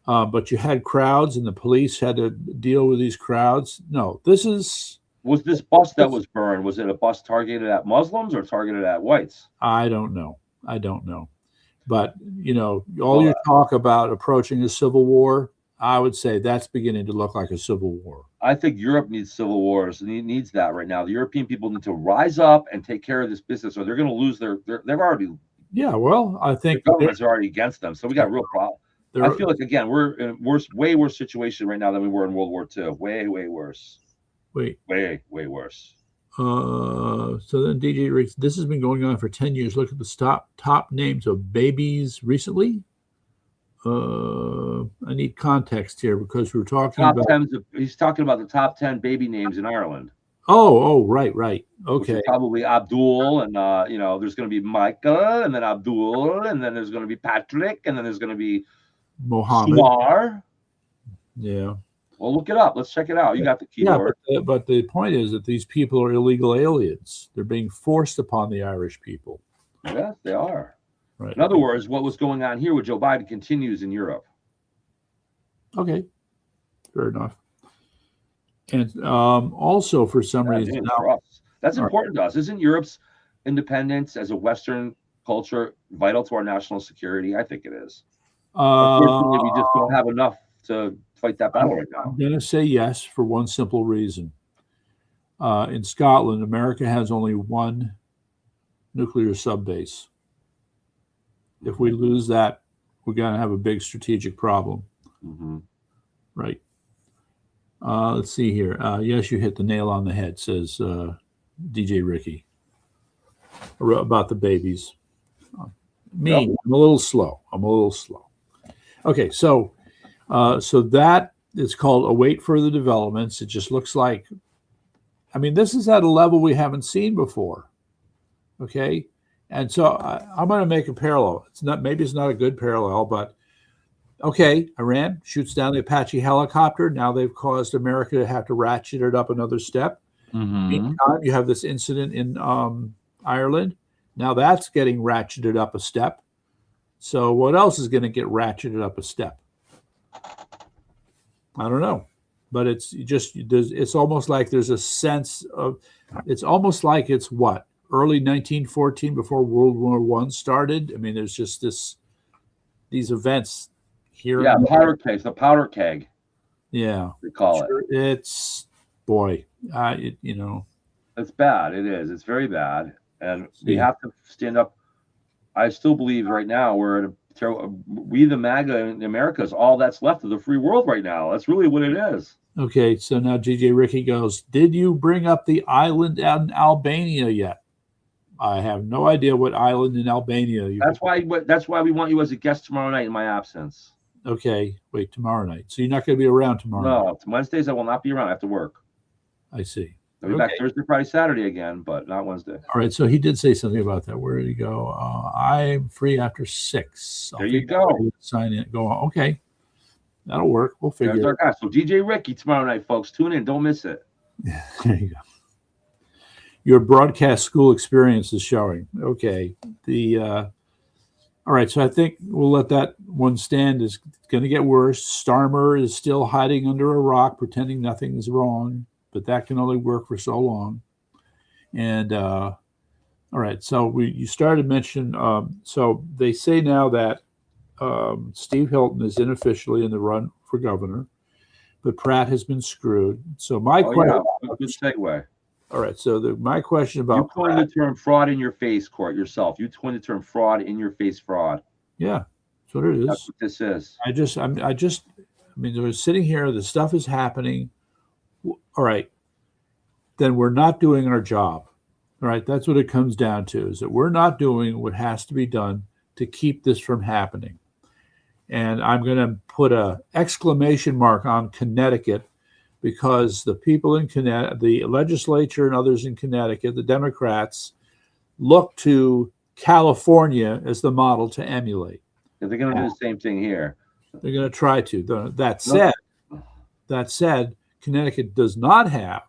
But you had crowds, and the police had to deal with these crowds. No, was this bus that was burned? Was it a bus targeted at Muslims or targeted at whites? I don't know. But all your talk about approaching a civil war, I would say that's beginning to look like a civil war. I think Europe needs civil wars. And needs that right now. The European people need to rise up and take care of this business, or they're going to lose they've already. Yeah, well, I think the governments are already against them. So we got real problem. I they're feel like again we're in a way worse situation right now than we were in World War II. Way worse. wait. Way worse. So then DJ Riggs, this has been going on for 10 years. Look at the top names of babies recently. I need context here because we're talking Top about 10. He's talking about the top 10 baby names in Ireland. right. Which Okay. is probably Abdul, and there's going to be Michael, and then Abdul, and then there's going to be Patrick, and then there's going to be Mohammed. Sumar. Yeah. Well, look it up. Let's check it out. You got the keyword. Yeah, but the point is that these people are illegal aliens. They're being forced upon the Irish people. Yes, they are. Right. In other words, what was going on here with Joe Biden continues in Europe. Okay. Fair enough. And also, for some reason, that's important to us. Isn't Europe's independence as a Western culture vital to our national security? I think it is. Unfortunately, we just don't have enough to fight that battle right now. I'm going to say yes for one simple reason. In Scotland, America has only one nuclear subbase. If we lose that, we're going to have a big strategic problem. Mm-hmm. Right. Let's see here. Yes, you hit the nail on the head, says DJ Ricky. About the babies. Yep. I'm a little slow. Okay, so that is called await further developments. It just looks like, this is at a level we haven't seen before. Okay, and so I'm going to make a parallel. Maybe it's not a good parallel, but okay, Iran shoots down the Apache helicopter. Now they've caused America to have to ratchet it up another step. Mm-hmm. Meantime, you have this incident in Ireland. Now that's getting ratcheted up a step. So what else is going to get ratcheted up a step? I don't know, but it's almost like there's a sense of, it's almost like it's what, early 1914 before World War I started. There's just these events here. Yeah, the powder keg. Yeah, we call it. It's it's bad. It is. It's very bad, and we have to stand up. I still believe right now we the MAGA in America is all that's left of the free world right now. That's really what it is. Okay, so now DJ Ricky goes, did you bring up the island in Albania yet? I have no idea what island in Albania. That's why we want you as a guest tomorrow night in my absence. Okay, wait, tomorrow night. So you're not going to be around tomorrow night? No, Wednesdays I will not be around. I have to work. I see. I'll be back Thursday, Friday, Saturday again, but not Wednesday. All right, so he did say something about that. Where did he go? I'm free after 6. There you go. Sign in. Go on. Okay, that'll work. We'll figure it out. So DJ Ricky tomorrow night, folks. Tune in. Don't miss it. There you go. Your broadcast school experience is showing. Okay. All right, so I think we'll let that one stand. It's going to get worse. Starmer is still hiding under a rock, pretending nothing is wrong, but that can only work for so long. And all right, so you started mentioning. So they say now that Steve Hilton is unofficially in the run for governor, but Pratt has been screwed. So my question. Yeah. Good segue. All right, so my question about you coined the term fraud in your face, Court, yourself. You coined the term fraud in your face fraud. Yeah, that's what it is. That's what this is. We're sitting here, the stuff is happening. All right, then we're not doing our job. All right, that's what it comes down to, is that we're not doing what has to be done to keep this from happening. And I'm going to put an exclamation mark on Connecticut, because the people in Connecticut, the legislature and others in Connecticut, the Democrats, look to California as the model to emulate. They're going to do the same thing here. They're going to try to. That said, Connecticut does not have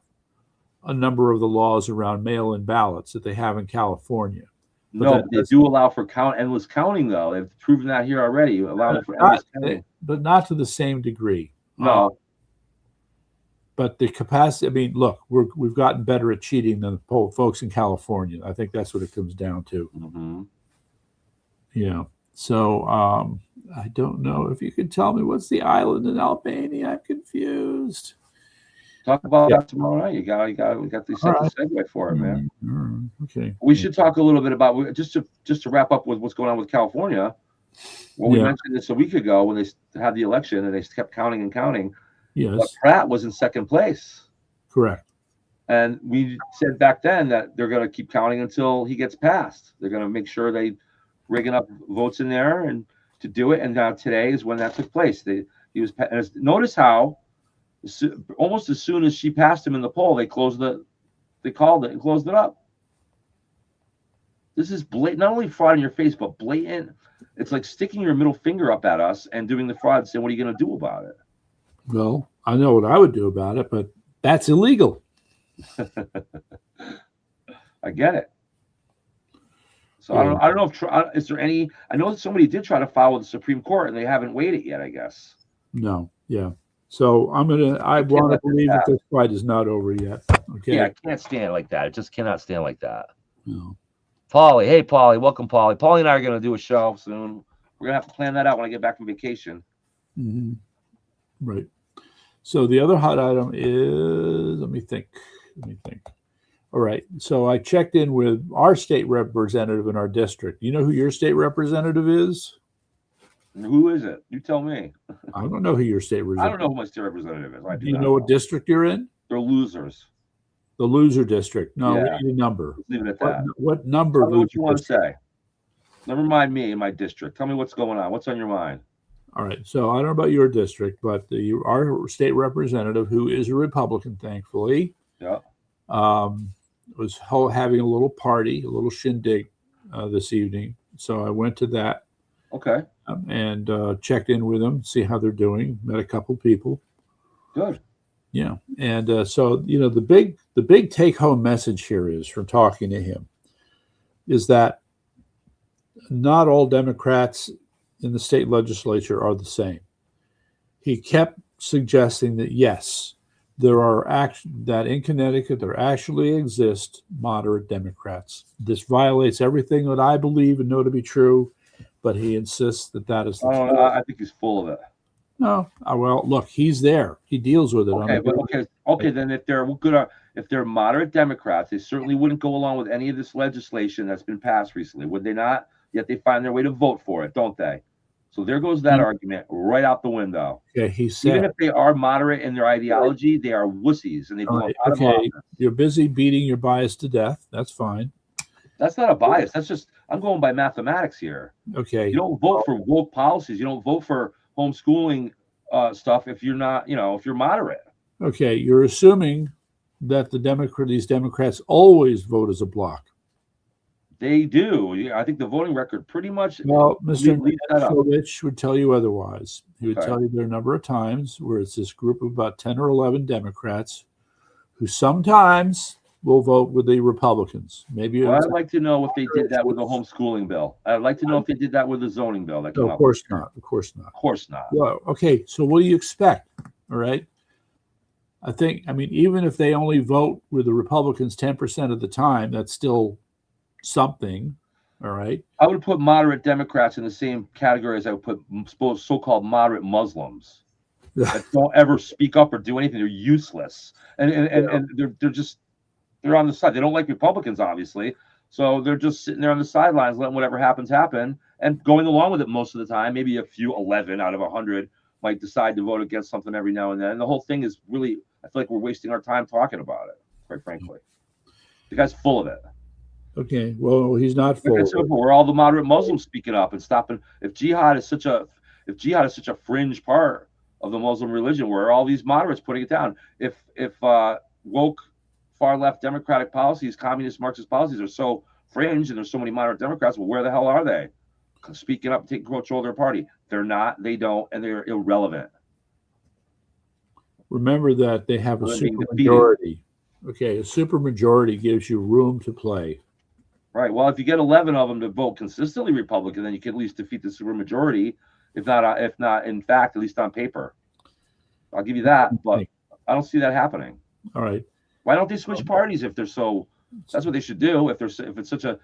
a number of the laws around mail-in ballots that they have in California. But they do allow for endless counting, though. They've proven that here already. Allowing for endless counting, but not to the same degree. No. But the capacity, look, we've gotten better at cheating than the folks in California. I think that's what it comes down to. Mm-hmm. Yeah. So I don't know if you can tell me what's the island in Albania. I'm confused. Talk about Yeah. that tomorrow night. We got the All set the right. segue for it, man. Okay. We should talk a little bit about just to wrap up with what's going on with California. Well, we Yeah. mentioned this a week ago when they had the election and they kept counting and counting. But Yes. Pratt was in second place. Correct. And we said back then that they're going to keep counting until he gets passed. They're going to make sure they rig enough votes in there and to do it. And now today is when that took place. Notice how almost as soon as she passed him in the poll, they called it and closed it up. This is blatant, not only fraud in your face, but blatant. It's like sticking your middle finger up at us and doing the fraud and saying, what are you going to do about it? Well, I know what I would do about it, but that's illegal. I get it. So yeah. I don't know if is there any. I know that somebody did try to file with the Supreme Court and they haven't weighed it yet, I guess. No. Yeah. So I want to believe that this fight is not over yet. Okay. Yeah, I can't stand like that. It just cannot stand like that. No. Paulie, hey Paulie, welcome Paulie. Paulie and I are going to do a show soon. We're going to have to plan that out when I get back from vacation. Mm-hmm. Right. So the other hot item is, let me think. All right. So I checked in with our state representative in our district. You know who your state representative is? Who is it? You tell me. I don't know who your state representative is. I don't know who my state representative is. Do you know what district you're in? They're losers. The loser district. No, yeah. We need a number. Let's leave it at that. What number? Tell me what you want to say. Never mind me in my district. Tell me what's going on. What's on your mind? All right. So I don't know about your district, but our state representative, who is a Republican, thankfully, was having a little party, a little shindig this evening. So I went to that. Okay. And checked in with them, see how they're doing. Met a couple people. Good. Yeah. And so, the big take-home message here is, from talking to him, is that not all Democrats in the state legislature are the same. He kept suggesting that, yes, that in Connecticut there actually exist moderate Democrats. This violates everything that I believe and know to be true, but he insists that is the case. I think he's full of it. No, well, look, he's there. He deals with it. Okay. Then if they're moderate Democrats, they certainly wouldn't go along with any of this legislation that's been passed recently, would they not? Yet they find their way to vote for it, don't they? So there goes that argument right out the window. Okay, he said, even if they are moderate in their ideology, they are wussies, and they belong out of office. You're busy beating your bias to death. That's fine. That's not a bias. That's just, I'm going by mathematics here. Okay. You don't vote for woke policies. You don't vote for homeschooling stuff if you're not, if you're moderate. Okay, you're assuming that these Democrats always vote as a bloc. They do. I think the voting record pretty much. Well, Mr. Rich would tell you otherwise. He would tell you there are a number of times where it's this group of about 10 or 11 Democrats who sometimes will vote with the Republicans. Maybe. Well, I'd like to know if they did that with the homeschooling bill. I'd like to know if they did that with the zoning bill. No, of course not. Of course not. Of course not. Well, okay. So what do you expect? All right. I mean, even if they only vote with the Republicans 10% of the time, that's still something. All right. I would put moderate Democrats in the same category as I would put so-called moderate Muslims that don't ever speak up or do anything. They're useless, and they're on the side. They don't like Republicans, obviously, so they're just sitting there on the sidelines, letting whatever happens happen, and going along with it most of the time. Maybe a few 11 out of 100 might decide to vote against something every now and then. And the whole thing is really, I feel like we're wasting our time talking about it. Quite frankly, the guy's full of it. Okay, well, he's not full. We're all the moderate Muslims speaking up and stopping. If jihad is such a fringe part of the Muslim religion, where are all these moderates putting it down? If woke far left Democratic policies, communist Marxist policies are so fringe, and there's so many moderate Democrats, well, where the hell are they? Speaking up, taking control of their party. They're not. They don't, and they're irrelevant. Remember that they have a supermajority. Okay, a supermajority gives you room to play. Right. Well, if you get 11 of them to vote consistently Republican, then you can at least defeat the supermajority, if not in fact, at least on paper. I'll give you that, but I don't see that happening. All right. Why don't they switch parties if they're so? That's what they should do. If it's such a,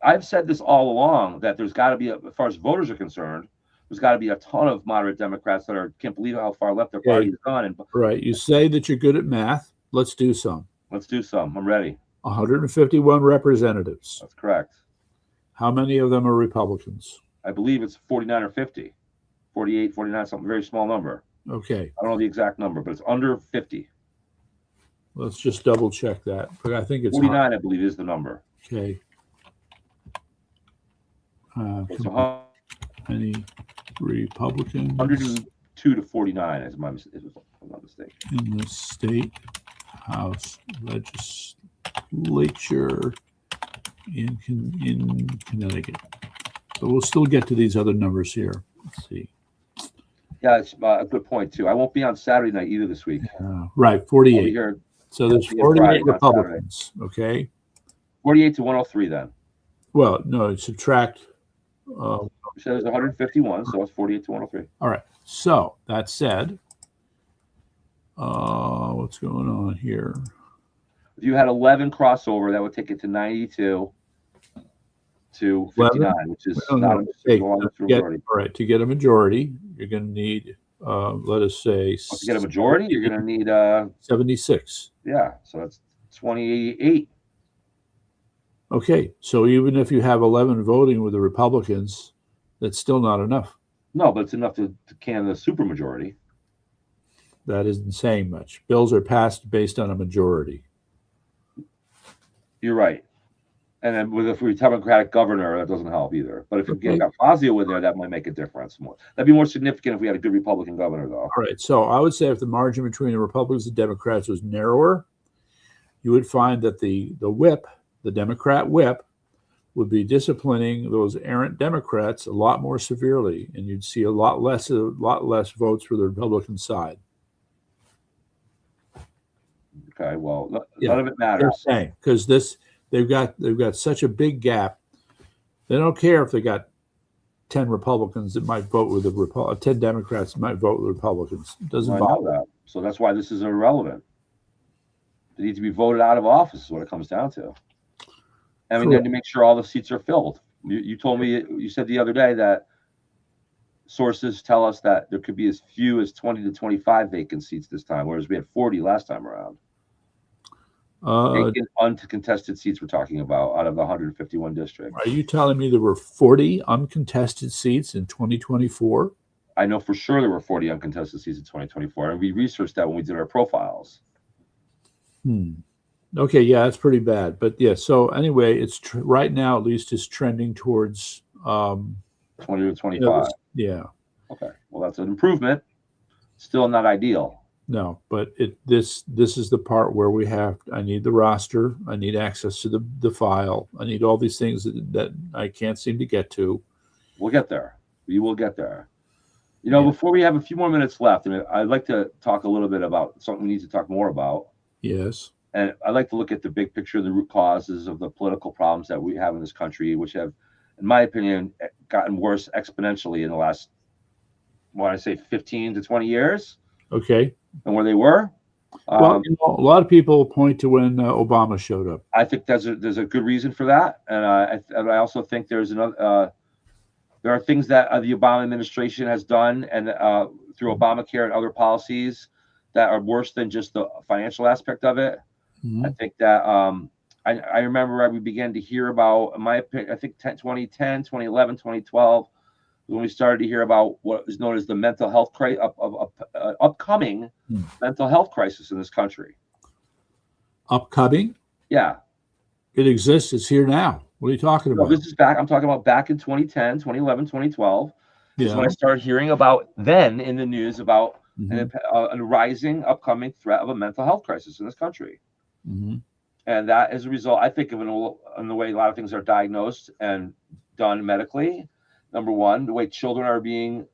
I've said this all along that there's got to be, as far as voters are concerned, there's got to be a ton of moderate Democrats that can't believe how far left their party has gone. And right. You say that you're good at math. Let's do some. let's do some. I'm ready. 151 representatives. That's correct. How many of them are Republicans? I believe it's 49 or 50, 48, 49, something very small number. Okay. I don't know the exact number, but it's under 50. Let's just double check that. But I think it's 49, I believe, is the number. Okay. So any Republicans? 102 to 49, if I'm not mistaken. In the state house legislature in Connecticut. So we'll still get to these other numbers here. Let's see. Yeah, it's a good point, too. I won't be on Saturday night either this week. Right, 48. Here, so there's 48 Republicans, okay? 48 to 103 then. Well, no, subtract. So there's 151, so it's 48 to 103. All right. So that said, what's going on here? If you had 11 crossover, that would take it to 92 to 59, which is not a majority. All right. To get a majority, you're going to need, let us say, to get a majority, you're going to need 76. Yeah. So that's 28. Okay. So even if you have 11 voting with the Republicans, that's still not enough. No, but it's enough to can the supermajority. That isn't saying much. Bills are passed based on a majority. You're right. And then with a Democratic governor, that doesn't help either. But if you got Fazio in there, that might make a difference more. That'd be more significant if we had a good Republican governor, though. All right. So I would say if the margin between the Republicans and Democrats was narrower, you would find that the whip, the Democrat whip, would be disciplining those errant Democrats a lot more severely, and you'd see a lot less votes for the Republican side. Okay, well, none of it matters. Because they've got such a big gap. They don't care if they got 10 Republicans that might vote with the 10 Democrats that might vote with the Republicans. It doesn't bother that. So that's why this is irrelevant. They need to be voted out of office is what it comes down to. I mean, then to make sure all the seats are filled. You told me, you said the other day that sources tell us that there could be as few as 20 to 25 vacant seats this time, whereas we had 40 last time around. Vacant, uncontested seats we're talking about out of the 151 districts. Are you telling me there were 40 uncontested seats in 2024? I know for sure there were 40 uncontested seats in 2024, and we researched that when we did our profiles. Okay, yeah, that's pretty bad. But yeah, so anyway, it's right now at least is trending towards 20 to 25. Yeah. Okay. Well, that's an improvement. Still not ideal. No, but this is the part where I need the roster, I need access to the file, I need all these things that I can't seem to get to. We'll get there. We will get there. Before we have a few more minutes left, I'd like to talk a little bit about something we need to talk more about. Yes. And I'd like to look at the big picture, the root causes of the political problems that we have in this country, which have, in my opinion, gotten worse exponentially in the last, 15 to 20 years. Okay. And where they were. Well, a lot of people point to when Obama showed up. I think there's a good reason for that, and I also think there's another. There are things that the Obama administration has done, and through Obamacare and other policies, that are worse than just the financial aspect of it. Mm-hmm. I think that I remember we began to hear about, in my opinion, I think 2010, 2011, 2012, when we started to hear about what is known as the mental health upcoming mental health crisis in this country. Upcoming? Yeah. It exists. It's here now. What are you talking about? No, this is back. I'm talking about back in 2010, 2011, 2012. Yeah. Is when I started hearing about then in the news about a rising upcoming threat of a mental health crisis in this country. Mm-hmm. And that, as a result, I think of in the way a lot of things are diagnosed and done medically. Number one, the way children are being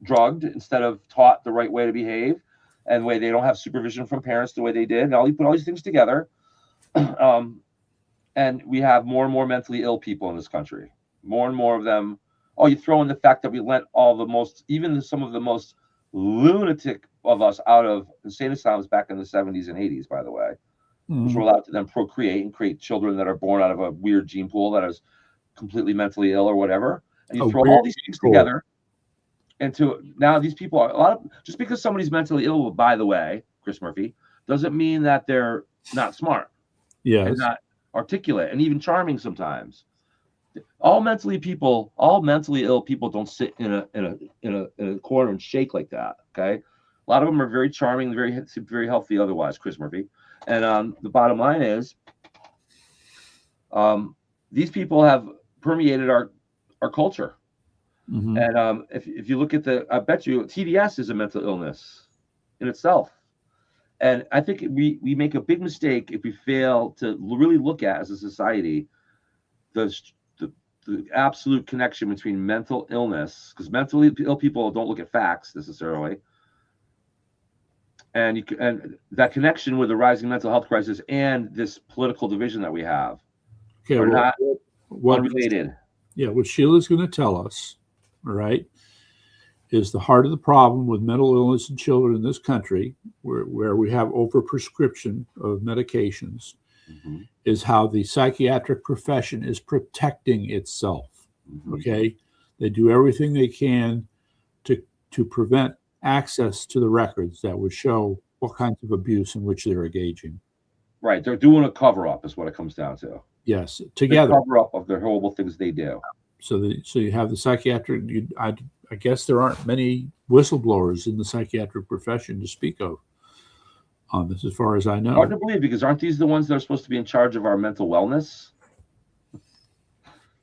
drugged instead of taught the right way to behave, and the way they don't have supervision from parents the way they did. And you put all these things together, and we have more and more mentally ill people in this country. More and more of them. Oh, you throw in the fact that we let some of the most lunatic of us out of insane asylums back in the 70s and 80s, by the way, which were allowed to then procreate and create children that are born out of a weird gene pool that is completely mentally ill or whatever. And you throw all these things together. And to now these people are a lot of, just because somebody's mentally ill, by the way, Chris Murphy, doesn't mean that they're not smart and Yes. not articulate and even charming sometimes. All mentally ill people don't sit in a corner and shake like that. Okay, a lot of them are very charming, very healthy otherwise, Chris Murphy. And the bottom line is, these people have permeated our culture. Mm-hmm. And if you look at I bet you TDS is a mental illness in itself. And I think we make a big mistake if we fail to really look at, as a society, the absolute connection between mental illness, because mentally ill people don't look at facts necessarily, and that connection with the rising mental health crisis and this political division that we have are not unrelated. Yeah, what Sheila's going to tell us, all right, is the heart of the problem with mental illness in children in this country, where we have overprescription of medications, is how the psychiatric profession is protecting itself. Okay, they do everything they can to prevent access to the records that would show what kinds of abuse in which they're engaging. Right, they're doing a cover up, is what it comes down to. Yes, together. Cover up of the horrible things they do. So you have the psychiatric. I guess there aren't many whistleblowers in the psychiatric profession to speak of on this, as far as I know. Hard to believe, because aren't these the ones that are supposed to be in charge of our mental wellness?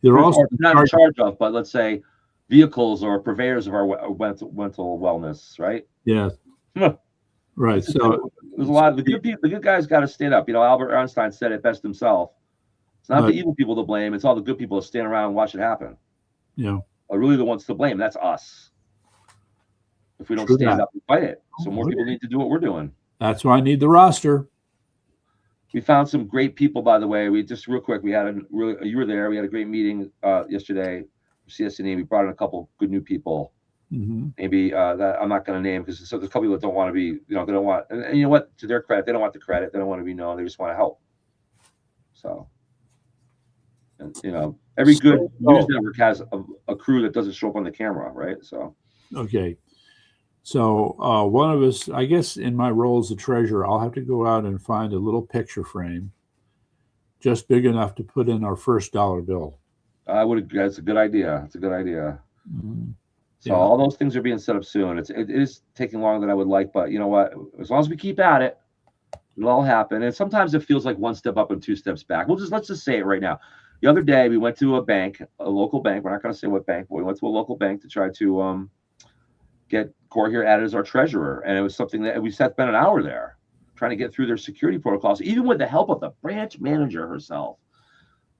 They're also not in charge of, but let's say vehicles or purveyors of our mental wellness, right? Yeah. Right. So there's a lot of the good people. The good guys got to stand up. Albert Einstein said it best himself. It's not the evil people to blame. It's all the good people that stand around and watch it happen. Yeah. Are really the ones to blame. That's us. If we don't stand up and fight it. So more people need to do what we're doing. That's why I need the roster. We found some great people, by the way. We just real quick, we had you were there. We had a great meeting yesterday. CSNE. We brought in a couple good new people. Mm-hmm. Maybe that I'm not going to name, because there's a couple people that don't want to be, they don't want, and you know what, to their credit, they don't want the credit. They don't want to be known. They just want to help. So, and every good news network has a crew that doesn't show up on the camera, right? So, okay. So one of us, I guess, in my role as the treasurer, I'll have to go out and find a little picture frame just big enough to put in our first dollar bill. That's a good idea. It's a good idea. Mm-hmm. So all those things are being set up soon. It is taking longer than I would like, but you know what? As long as we keep at it, it'll all happen. And sometimes it feels like one step up and two steps back. Let's just say it right now. The other day we went to a local bank. We're not going to say what bank, but we went to a local bank to try to get Core here added as our treasurer. And it was something that we spent an hour there trying to get through their security protocols, even with the help of the branch manager herself.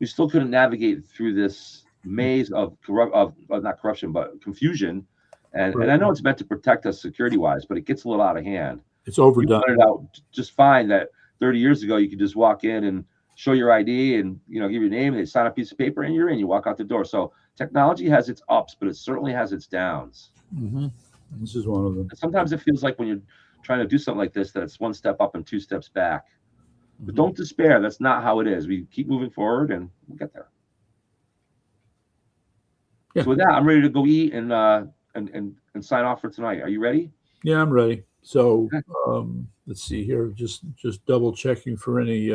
We still couldn't navigate through this maze of not corruption, but confusion. And I know it's meant to protect us security wise, but it gets a little out of hand. It's overdone. You pointed out just fine that 30 years ago you could just walk in and show your ID and give your name, and they sign a piece of paper and you're in. You walk out the door. So technology has its ups, but it certainly has its downs. Mm-hmm. This is one of them. And sometimes it feels like when you're trying to do something like this that it's one step up and two steps back. But don't despair. That's not how it is. We keep moving forward and we'll get there. Yeah. So with that, I'm ready to go eat and sign off for tonight. Are you ready? Yeah, I'm ready. So let's see here. Just double checking for any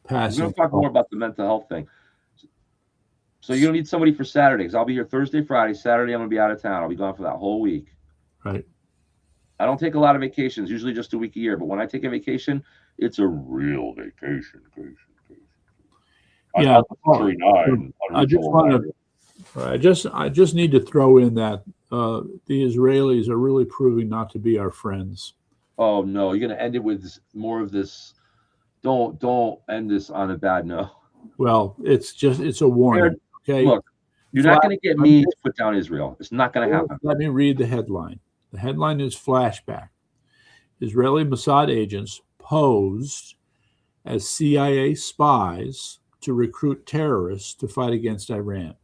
passing. We're going to talk more about the mental health thing. So you're going to need somebody for Saturday, because I'll be here Thursday, Friday. Saturday, I'm going to be out of town. I'll be gone for that whole week. Right. I don't take a lot of vacations, usually just a week a year. But when I take a vacation, it's a real vacation. Yeah. I just need to throw in that the Israelis are really proving not to be our friends. Oh no, you're going to end it with more of this. Don't end this on a bad note. Well, it's a warning. Okay. Look, you're not going to get me to put down Israel. It's not going to happen. Let me read the headline. The headline is Flashback. Israeli Mossad agents posed as CIA spies to recruit terrorists to fight against Iran.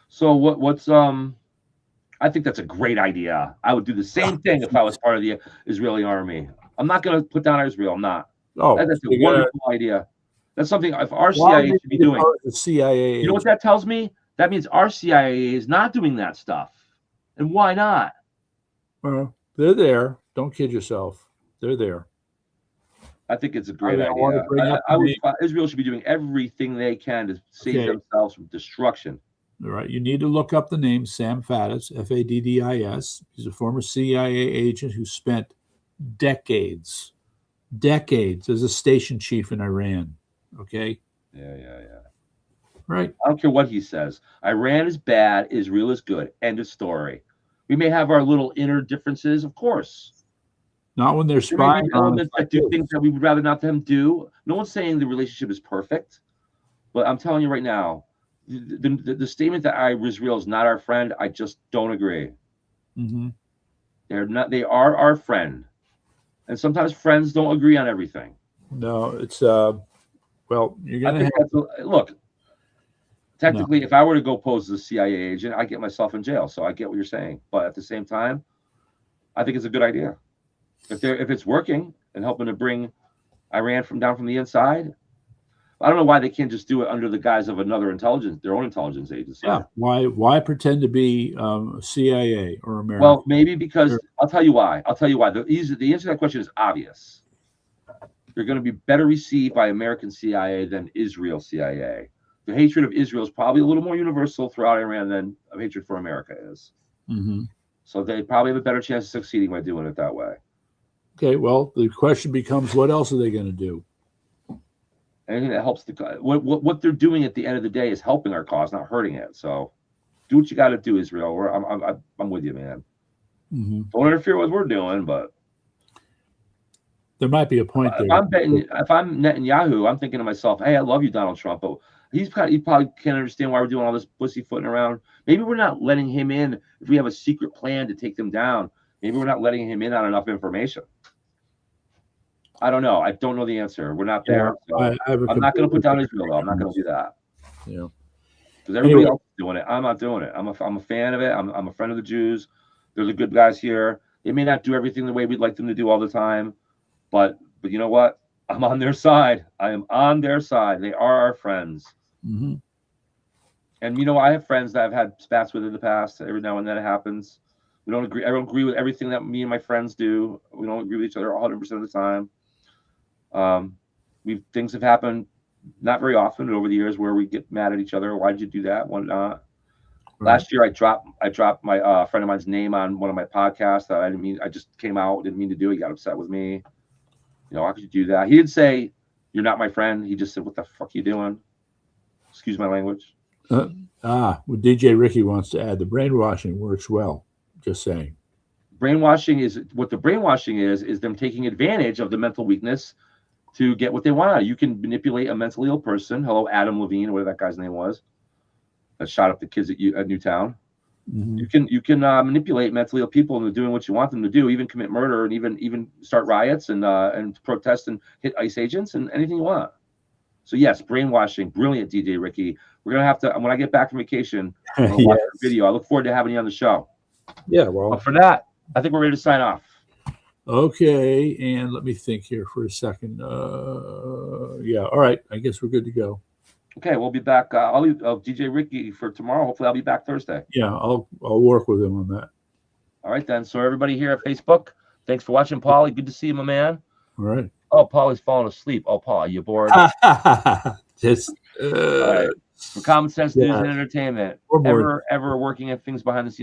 So what's I think that's a great idea. I would do the same thing if I was part of the Israeli army. I'm not going to put down Israel. I'm not. Oh, that's a wonderful idea. That's something if our CIA should be doing. The CIA. You know what that tells me? That means our CIA is not doing that stuff. And why not? Well, they're there. Don't kid yourself. They're there. I think it's a great I want to idea. bring up I the would. name. Israel should be doing everything they can to save Okay. themselves from destruction. All right. You need to look up the name Sam Faddis, Faddis. He's a former CIA agent who spent decades as a station chief in Iran. Okay. Yeah. Right. I don't care what he says. Iran is bad. Israel is good. End of story. We may have our little inner differences, of course. Not when they're There may spying be on us elements that like do this. things that we would rather not them do. No one's saying the relationship is perfect, but I'm telling you right now, the statement that Israel is not our friend, I just don't agree. Mm-hmm. They're not. They are our friend, and sometimes friends don't agree on everything. No, it's well, you're I gonna think have that's look. Technically, if I were to go pose as a CIA agent, I get myself in jail. So I get what you're saying, but at the same time, I think it's a good idea. If it's working and helping to bring Iran down from the inside, I don't know why they can't just do it under the guise of their own intelligence agency. yeah. Why pretend to be CIA or American? Well, maybe because I'll tell you why. The answer to that question is obvious. They're going to be better received by American CIA than Israel CIA. The hatred of Israel is probably a little more universal throughout Iran than hatred for America is. Mm-hmm. So they probably have a better chance of succeeding by doing it that way. Okay, well, the question becomes, what else are they going to do? Anything that helps what they're doing at the end of the day is helping our cause, not hurting it. So do what you got to do, Israel. I'm with you, man. Mm-hmm. Don't interfere with what we're doing, but there might be a point there. If I'm Netanyahu, I'm thinking to myself, hey, I love you, Donald Trump, but he probably can't understand why we're doing all this pussyfooting around. Maybe we're not letting him in if we have a secret plan to take them down. Maybe we're not letting him in on enough information. I don't know. I don't know the answer. We're not there. So I'm not going to put down Israel, though. I'm not going to do that. Yeah. Because everybody else is doing it. I'm not doing it. I'm a fan of it. I'm a friend of the Jews. They're the good guys here. They may not do everything the way we'd like them to do all the time, but you know what? I'm on their side. I am on their side. They are our friends. Mm-hmm. And I have friends that I've had spats with in the past. Every now and then it happens. We don't agree. I don't agree with everything that me and my friends do. We don't agree with each other 100% of the time. Things have happened not very often over the years where we get mad at each other. Why did you do that? Why not? Right. Last year I dropped my friend of mine's name on one of my podcasts that I didn't mean. I just came out, didn't mean to do it. He got upset with me. How could you do that? He didn't say you're not my friend. He just said, "What the fuck you doing?" Excuse my language. Well, DJ Ricky wants to add the brainwashing works well. Just saying. Brainwashing is them taking advantage of the mental weakness to get what they want. You can manipulate a mentally ill person. Hello, Adam Levine, whatever that guy's name was, that shot up the kids at Newtown. Mm-hmm. You can manipulate mentally ill people into doing what you want them to do, even commit murder and even start riots and protest and hit ICE agents and anything you want. So yes, brainwashing, brilliant, DJ Ricky. We're gonna have to when I get back from vacation, I'm gonna watch the video. I look forward to having you on the show. Yeah, well, but for that, I think we're ready to sign off. Okay, and let me think here for a second. Yeah, all right. I guess we're good to go. Okay, we'll be back. I'll leave DJ Ricky for tomorrow. Hopefully, I'll be back Thursday. Yeah, I'll work with him on that. All right, then. So everybody here at Facebook, thanks for watching, Paulie. Good to see you, my man. All right. Oh, Paulie's falling asleep. Oh, Paul, are you bored? Just all right. For Common Sense News and Entertainment, ever working at things behind the scenes.